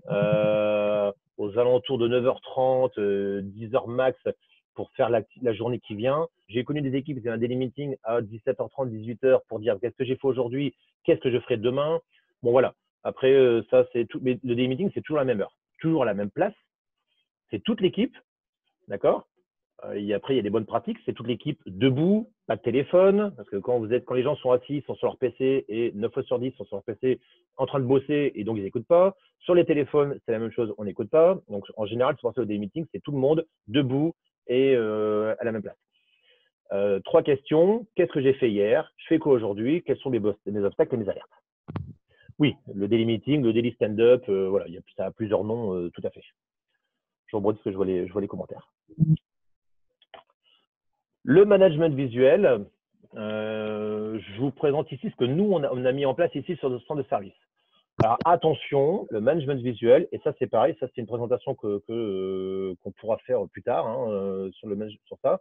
aux alentours de 9h30, 10h max pour faire la journée qui vient. J'ai connu des équipes qui faisaient un daily meeting à 17h30, 18h pour dire qu'est-ce que j'ai fait aujourd'hui, qu'est-ce que je ferai demain. Bon, voilà. Après, ça, c'est tout. Mais le daily meeting, c'est toujours la même heure, toujours à la même place. C'est toute l'équipe. D'accord? Et après, il y a des bonnes pratiques. C'est toute l'équipe debout, pas de téléphone. Parce que quand les gens sont assis, ils sont sur leur PC et 9 fois sur 10 sont sur leur PC en train de bosser et donc ils n'écoutent pas. Sur les téléphones, c'est la même chose, on n'écoute pas. Donc, en général, c'est pour ça au daily meeting, c'est tout le monde debout et à la même place. 3 questions. Qu'est-ce que j'ai fait hier? Je fais quoi aujourd'hui? Quels sont mes obstacles et mes alertes? Oui, le daily meeting, le daily stand-up, voilà, ça a plusieurs noms, tout à fait. Je rebondis parce que je vois les commentaires. Le management visuel, je vous présente ici ce que nous, on a mis en place ici sur le centre de service. Alors, attention, le management visuel, et ça, c'est pareil, ça, c'est une présentation qu'on pourra faire plus tard sur ça.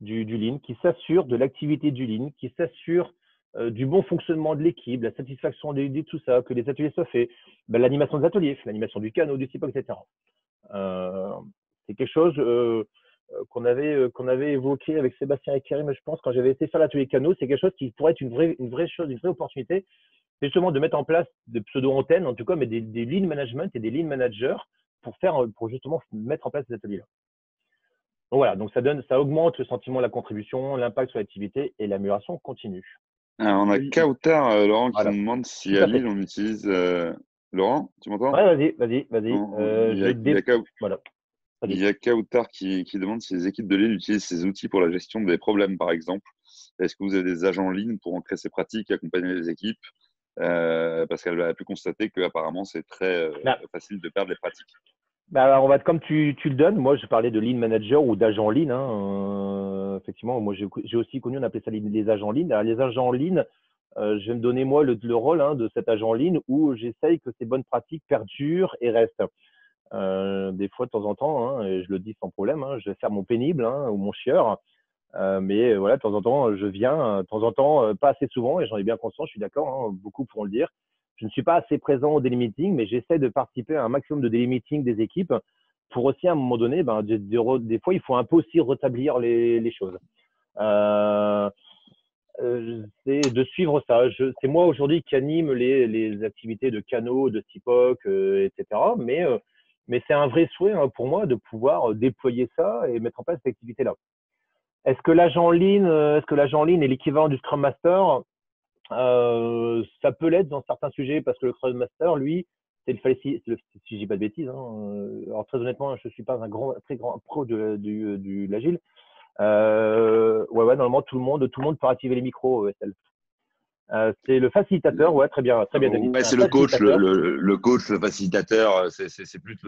du Lean, qui s'assure de l'activité du Lean, qui s'assure du bon fonctionnement de l'équipe, la satisfaction de tout ça, que les ateliers soient faits, ben, l'animation des ateliers, l'animation du canot, du CIPOC, etc. C'est quelque chose qu'on avait évoqué avec Sébastien et Karim, je pense, quand j'avais été faire l'atelier canot. C'est quelque chose qui pourrait être une vraie chose, une vraie opportunité, c'est justement de mettre en place des pseudo-antennes, en tout cas, mais des lean management et des lean managers pour justement mettre en place ces ateliers-là. Donc voilà, donc ça augmente le sentiment de la contribution, l'impact sur l'activité et l'amélioration continue. Alors, on a Kautar, Laurent, qui Voilà. nous demande si Tout à à fait. Lille, on utilise… Laurent, tu m'entends? Ouais, vas-y. Non, Voilà. il Vas-y. y a Kautar qui demande si les équipes de Lille utilisent ces outils pour la gestion des problèmes, par exemple. Est-ce que vous avez des agents en ligne pour ancrer ces pratiques et accompagner les équipes? Parce qu'elle a pu constater qu'apparemment, c'est très Ah. facile de perdre les pratiques. Bah, alors, on va comme tu le donnes. Moi, je parlais de lean manager ou d'agent lean. Effectivement, moi, j'ai aussi connu, on appelait ça les agents lean. Alors, les agents lean, je vais me donner moi le rôle de cet agent lean où j'essaye que ces bonnes pratiques perdurent et restent. Des fois, de temps en temps, et je le dis sans problème, je vais faire mon pénible ou mon chieur. Mais voilà, de temps en temps, je viens, de temps en temps, pas assez souvent, et j'en ai bien conscience, je suis d'accord, beaucoup pourront le dire. Je ne suis pas assez présent au daily meeting, mais j'essaie de participer à un maximum de daily meeting des équipes pour aussi, à un moment donné, des fois, il faut un peu aussi rétablir les choses. C'est de suivre ça. C'est moi aujourd'hui qui anime les activités de canot, de CIPOC, etc. Mais c'est un vrai souhait pour moi de pouvoir déployer ça et mettre en place cette activité-là. Est-ce que l'agent lean est l'équivalent du Scrum Master? Ça peut l'être dans certains sujets parce que le Scrum Master, lui, si je dis pas de bêtises, alors très honnêtement, je suis pas un très grand pro de l'agile. Ouais, normalement tout le monde peut activer les micros, Estelle. C'est le facilitateur, ouais, très bien Denis. Ouais, c'est le coach, le coach, le facilitateur. C'est plus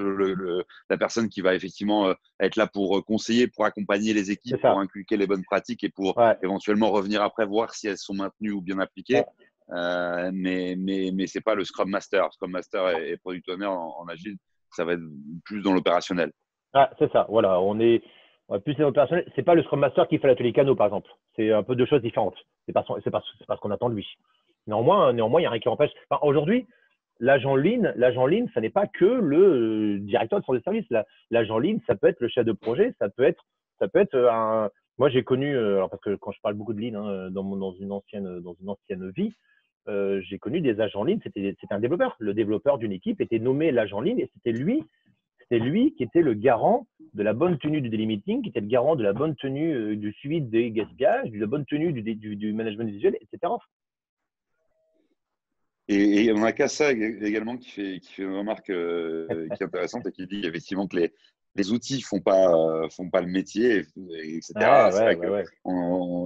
la personne qui va effectivement être là pour conseiller, pour accompagner les équipes, pour inculquer les bonnes pratiques et pour éventuellement revenir après voir si elles sont maintenues ou bien appliquées. Ouais. Mais c'est pas le Scrum Master. Scrum Master et Product Owner en agile, ça va être plus dans l'opérationnel. Ah, c'est ça, voilà. On est plus dans l'opérationnel. C'est pas le Scrum Master qui fait l'atelier canot, par exemple. C'est un peu deux choses différentes. C'est pas ce qu'on attend de lui. Néanmoins, il n'y a rien qui empêche. Enfin, aujourd'hui, l'agent lean, ça n'est pas que le directeur de centre de service. L'agent lean, ça peut être le chef de projet, ça peut être un. Moi, j'ai connu, parce que quand je parle beaucoup de lean dans une ancienne vie, j'ai connu des agents lean. C'était un développeur. Le développeur d'une équipe était nommé l'agent lean et c'était lui qui était le garant de la bonne tenue du daily meeting, qui était le garant de la bonne tenue du suivi des gaspillages, de la bonne tenue du management visuel, etc. Et on a Kassa également qui fait une remarque qui est intéressante et qui dit effectivement que les outils font pas le métier, etc.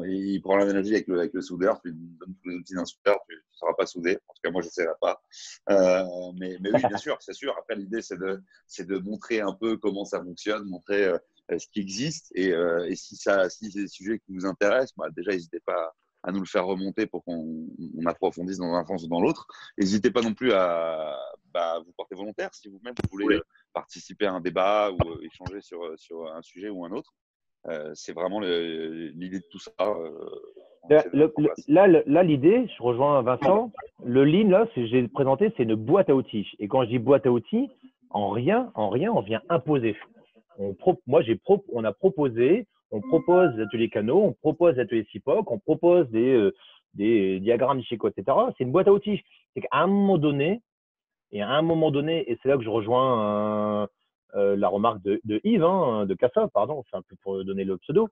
Il prend l'analogie avec le soudeur, tu lui donnes tous les outils d'un soudeur, tu ne sauras pas souder. En tout cas, moi, je ne sais pas. Mais oui, bien sûr, c'est sûr. Après, l'idée, c'est de montrer un peu comment ça fonctionne, montrer ce qui existe. Et si c'est des sujets qui vous intéressent, déjà, n'hésitez pas à nous le faire remonter pour qu'on approfondisse dans un sens ou dans l'autre. N'hésitez pas non plus à vous porter volontaire si vous-même vous voulez participer à un débat ou échanger sur un sujet ou un autre. C'est vraiment l'idée de tout ça. Là, l'idée, je rejoins Vincent, le lean, là, j'ai présenté, c'est une boîte à outils. Et quand je dis boîte à outils, en rien, on vient imposer. On a proposé, on propose des ateliers canaux, on propose des ateliers CIPOC, on propose des diagrammes Ishiko, etc. C'est une boîte à outils. C'est qu'à un moment donné, et c'est là que je rejoins la remarque de Yves, de Kassa, pardon, c'est un peu pour donner le pseudo.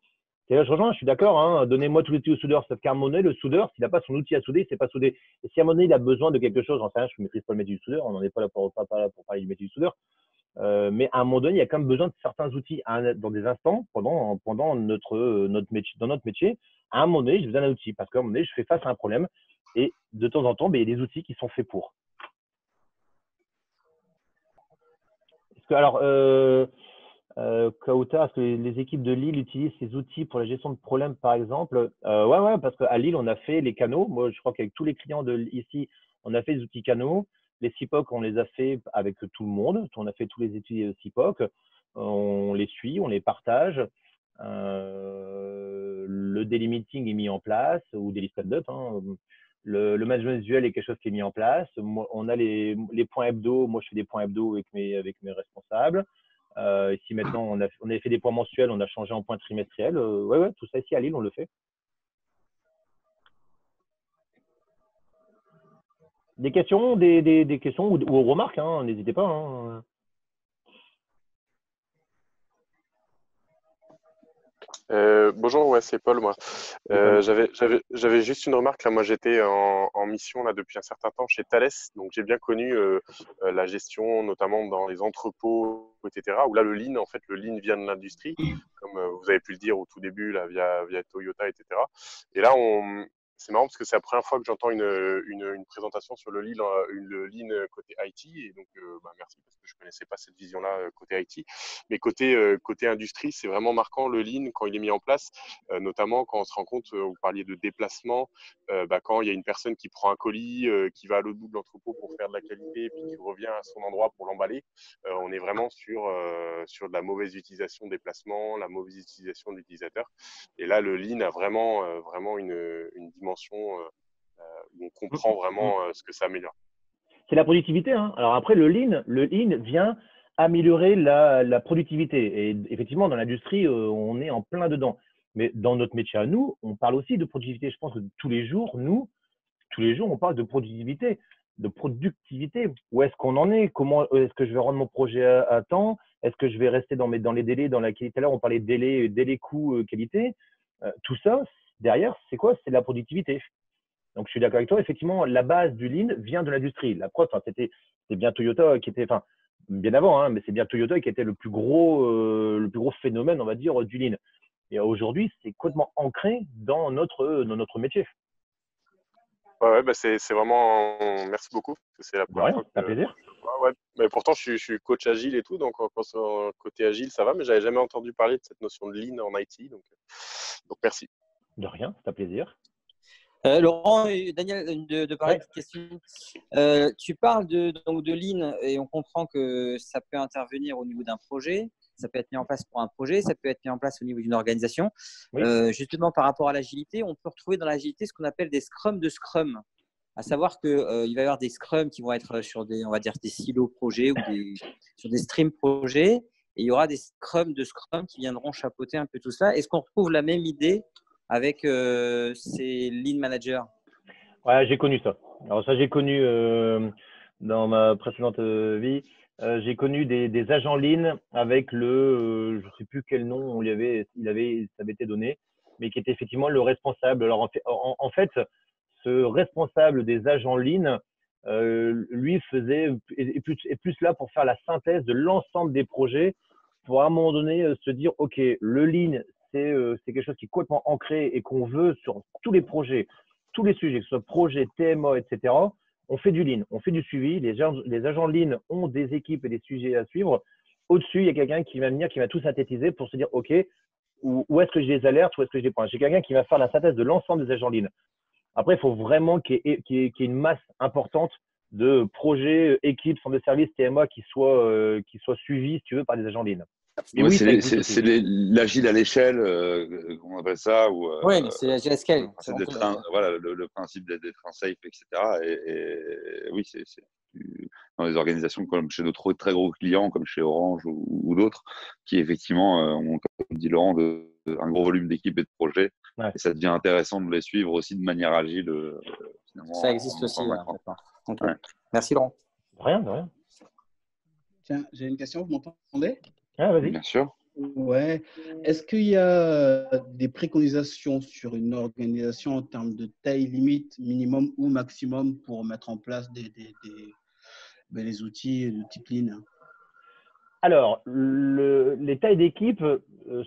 C'est là que je rejoins, je suis d'accord, donnez-moi tous les outils au soudeur, sauf qu'à un moment donné, le soudeur, s'il n'a pas son outil à souder, il ne sait pas souder. Et si à un moment donné, il a besoin de quelque chose, j'en sais rien, je ne maîtrise pas le métier du soudeur, on n'en est pas là pour parler du métier du soudeur. Mais à un moment donné, il y a quand même besoin de certains outils dans des instants pendant notre métier, dans notre métier. À un moment donné, j'ai besoin d'un outil parce qu'à un moment donné, je fais face à un problème et de temps en temps, il y a des outils qui sont faits pour. Alors, Kauta, est-ce que les équipes de Lille utilisent ces outils pour la gestion de problèmes, par exemple? Ouais, parce qu'à Lille, on a fait les canaux. Moi, je crois qu'avec tous les clients ici, on a fait les outils canaux. Les CIPOC, on les a fait avec tout le monde. On a fait tous les outils CIPOC. On les suit, on les partage. le daily meeting est mis en place, ou daily stand-up. Hein. Le management visuel est quelque chose qui est mis en place. Moi, on a les points hebdo. Moi, je fais des points hebdo avec mes responsables. Ici, maintenant, on avait fait des points mensuels. On a changé en points trimestriels. Ouais, tout ça ici à Lille, on le fait. Des questions, des questions ou remarques, hein, n'hésitez pas. Hein. Bonjour, ouais, c'est Paul, moi. J'avais juste une remarque. Là, moi, j'étais en mission là, depuis un certain temps chez Thales. Donc, j'ai bien connu la gestion, notamment dans les entrepôts, etc. Où là, le lean vient de l'industrie, comme vous avez pu le dire au tout début, là, via Toyota, etc. Et là, c'est marrant parce que c'est la première fois que j'entends une présentation sur le lean côté IT. Et donc, merci parce que je connaissais pas cette vision-là côté IT. Mais côté industrie, c'est vraiment marquant le lean quand il est mis en place, notamment quand on se rend compte, vous parliez de déplacement, quand il y a une personne qui prend un colis, qui va à l'autre bout de l'entrepôt pour faire de la qualité, puis qui revient à son endroit pour l'emballer. On est vraiment sur de la mauvaise utilisation de déplacement, la mauvaise utilisation de l'utilisateur. Et là, le lean a vraiment une dimension où on comprend vraiment ce que ça améliore. C'est la productivité. Hein. Alors après, le lean vient améliorer la productivité. Et effectivement, dans l'industrie, on est en plein dedans. Mais dans notre métier à nous, on parle aussi de productivité. Je pense que tous les jours, on parle de productivité. Où est-ce qu'on en est? Comment est-ce que je vais rendre mon projet à temps? Est-ce que je vais rester dans les délais, dans la qualité? Tout à l'heure, on parlait de délai, coût, qualité. Tout ça, derrière, c'est quoi? C'est de la productivité. Donc, je suis d'accord avec toi. Effectivement, la base du lean vient de l'industrie. La preuve, c'était bien Toyota qui était, bien avant, hein, mais c'est bien Toyota qui était le plus gros phénomène, on va dire, du lean. Et aujourd'hui, c'est complètement ancré dans notre métier. Ouais, c'est vraiment. Merci beaucoup. C'est la première fois que. C'est un plaisir. Ouais. Mais pourtant, je suis coach agile et tout, donc côté agile, ça va, mais j'avais jamais entendu parler de cette notion de lean en IT, donc merci. De rien, c'est un plaisir. Laurent et Daniel, de parler de question. Tu parles donc de lean et on comprend que ça peut intervenir au niveau d'un projet, ça peut être mis en place pour un projet, ça peut être mis en place au niveau d'une organisation. Oui. Justement, par rapport à l'agilité, on peut retrouver dans l'agilité ce qu'on appelle des scrums de scrum. À savoir qu'il va y avoir des scrums qui vont être sur des silos projets ou sur des streams projets. Et il y aura des scrums de scrum qui viendront chapeauter un peu tout ça. Est-ce qu'on retrouve la même idée avec ces lean managers? Ouais, j'ai connu ça. Alors ça, j'ai connu dans ma précédente vie. J'ai connu des agents lean avec je ne sais plus quel nom ça avait été donné, mais qui était effectivement le responsable. Alors en fait, ce responsable des agents lean, lui est plus là pour faire la synthèse de l'ensemble des projets, pour à un moment donné se dire, OK, le lean, c'est quelque chose qui est complètement ancré et qu'on veut sur tous les projets, tous les sujets, que ce soit projet, TMA, etc. On fait du lean, on fait du suivi. Les agents lean ont des équipes et des sujets à suivre. Au-dessus, il y a quelqu'un qui va venir, qui va tout synthétiser pour se dire, OK, où est-ce que j'ai les alertes, où est-ce que j'ai des points. J'ai quelqu'un qui va faire la synthèse de l'ensemble des agents lean. Après, il faut vraiment qu'il y ait une masse importante de projets, équipes, centres de services, TMA qui soient suivis, si tu veux, par des agents lean. Ouais, oui, c'est l'agile à l'échelle, on appelle ça. Oui, c'est l'agile à scale. Voilà, le principe d'être un safe, etc. Et oui, c'est dans les organisations comme chez notre très gros clients, comme chez Orange ou d'autres, qui effectivement ont, comme dit Laurent, un gros volume d'équipes et de projets. Ouais. Et ça devient intéressant de les suivre aussi de manière agile. Ça existe aussi. Okay. Ouais. Merci Laurent. De rien. Tiens, j'ai une question, vous m'entendez? Ah, vas-y. Bien sûr. Ouais. Est-ce qu'il y a des préconisations sur une organisation en termes de taille limite, minimum ou maximum pour mettre en place les outils de type Lean? Alors, les tailles d'équipe,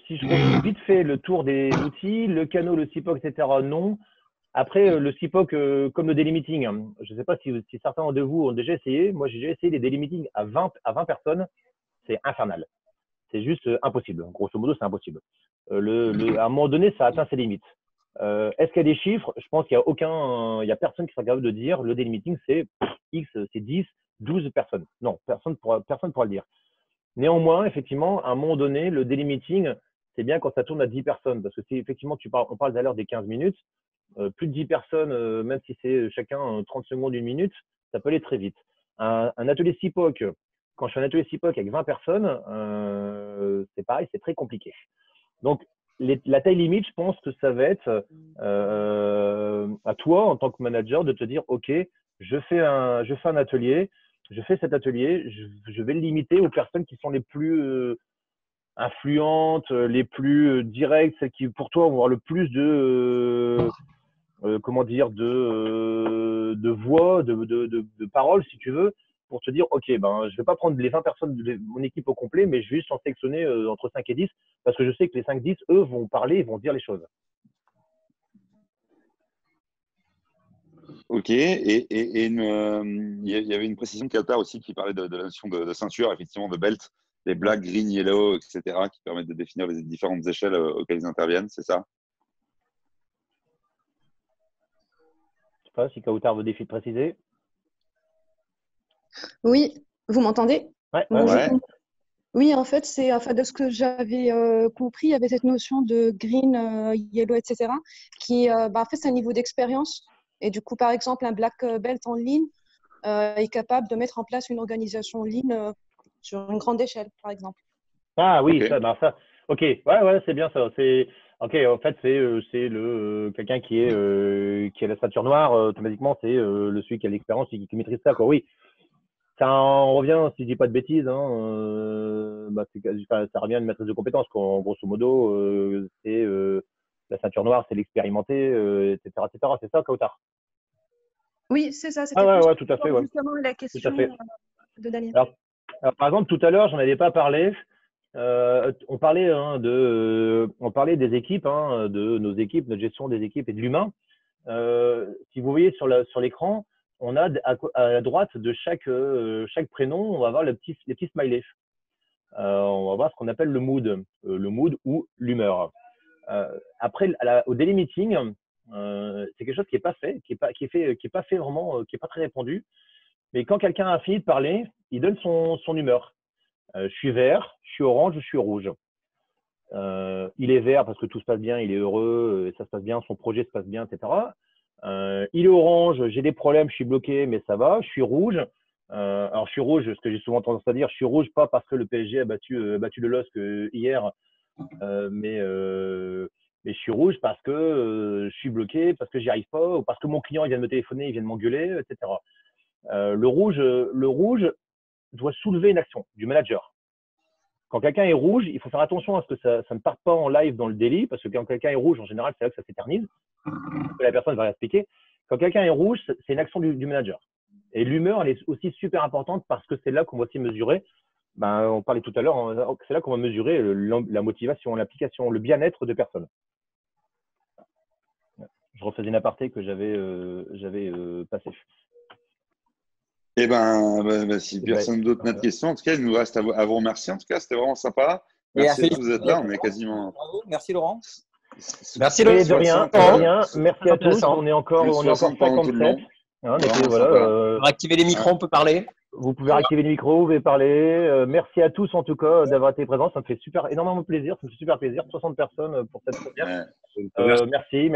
si je refais vite fait le tour des outils, le Kano, le CIPOC, etc., non. Après, le CIPOC, comme le daily meeting, hein, je ne sais pas si certains de vous ont déjà essayé. Moi, j'ai déjà essayé des daily meetings à 20 personnes. C'est infernal. C'est juste impossible. Grosso modo, c'est impossible. À un moment donné, ça atteint ses limites. Est-ce qu'il y a des chiffres? Je pense qu'il n'y a personne qui sera capable de dire le daily meeting, c'est X, c'est 10, 12 personnes. Non, personne pourra le dire. Néanmoins, effectivement, à un moment donné, le daily meeting, c'est bien quand ça tourne à 10 personnes. Parce que si effectivement, on parle d'à l'heure des 15 minutes, plus de 10 personnes, même si c'est chacun 30 secondes, 1 minute, ça peut aller très vite. Un atelier CIPOC, quand je fais un atelier CIPOC avec 20 personnes, c'est pareil, c'est très compliqué. Donc, la taille limite, je pense que ça va être à toi, en tant que manager, de te dire, OK, je fais un atelier, je fais cet atelier, je vais le limiter aux personnes qui sont les plus influentes, les plus directes, celles qui, pour toi, vont avoir le plus de voix, de paroles, si tu veux, pour te dire, OK, ben, je vais pas prendre les 20 personnes de mon équipe au complet, mais je vais juste en sélectionner entre 5 et 10, parce que je sais que les 5-10, eux, vont parler, ils vont dire les choses. Ok, et il y avait une précision de Qatar aussi qui parlait de la notion de ceinture, effectivement, de belt, les black, green, yellow, etc., qui permettent de définir les différentes échelles auxquelles ils interviennent, c'est ça? Je sais pas si Kautar veut préciser. Oui, vous m'entendez? Ouais, Ouais. Oui, en fait, de ce que j'avais compris, il y avait cette notion de green, yellow, etc., qui, en fait, c'est un niveau d'expérience. Et du coup, par exemple, un black belt en ligne est capable de mettre en place une organisation en ligne sur une grande échelle, par exemple. Ah oui, Ok. ça. Ok, ouais, c'est bien ça. Ok, en fait, c'est le quelqu'un qui a la ceinture noire. Automatiquement, c'est celui qui a l'expérience et qui maîtrise ça, quoi. Oui. On revient, si je dis pas de bêtises, ça revient à une maîtrise de compétences, quoi. En grosso modo, la ceinture noire, c'est l'expérimenté, etc., etc. C'est ça, Kautar? Oui, c'est ça. C'était Ah plus ouais, tout à fait, ouais. justement la Tout à question fait. de Daniel. Alors, par exemple, tout à l'heure, j'en avais pas parlé. On parlait des équipes, de nos équipes, notre gestion des équipes et de l'humain. Si vous voyez sur l'écran, on a à droite de chaque prénom, on va avoir les petits smileys. On va voir ce qu'on appelle le mood ou l'humeur. Après, au daily meeting, c'est quelque chose qui est pas fait, qui est pas fait vraiment, qui est pas très répandu. Mais quand quelqu'un a fini de parler, il donne son humeur. Je suis vert, je suis orange, je suis rouge. Il est vert parce que tout se passe bien, il est heureux, ça se passe bien, son projet se passe bien, etc. Il est orange, j'ai des problèmes, je suis bloqué, mais ça va. Je suis rouge. Alors, je suis rouge, ce que j'ai souvent tendance à dire, je suis rouge pas parce que le PSG a battu le LOSC hier, mais je suis rouge parce que je suis bloqué, parce que j'y arrive pas, ou parce que mon client il vient de me téléphoner, il vient de m'engueuler, etc. Le rouge doit soulever une action du manager. Quand quelqu'un est rouge, il faut faire attention à ce que ça ne parte pas en live dans le daily, parce que quand quelqu'un est rouge, en général, c'est là que ça s'éternise, que la personne va rien expliquer. Quand quelqu'un est rouge, c'est une action du manager. Et l'humeur, elle est aussi super importante parce que c'est là qu'on va aussi mesurer, on parlait tout à l'heure, c'est là qu'on va mesurer la motivation, l'application, le bien-être de personnes. Je refaisais une aparté que j'avais passé. Eh si personne d'autre n'a de questions, en tout cas, il nous reste à vous remercier. En tout cas, c'était vraiment sympa. Merci à tous d'être là. On est quasiment. Bravo, merci Laurent. Merci Laurent. De rien. Merci à tous. On est encore 60 pendant tout le long. 57. Pour activer les micros, on peut parler. Vous pouvez activer le micro, vous pouvez parler. Merci à tous en tout cas d'avoir été présents. Ça me fait énormément plaisir. Ça me fait super plaisir. 60 personnes pour cette première. Merci.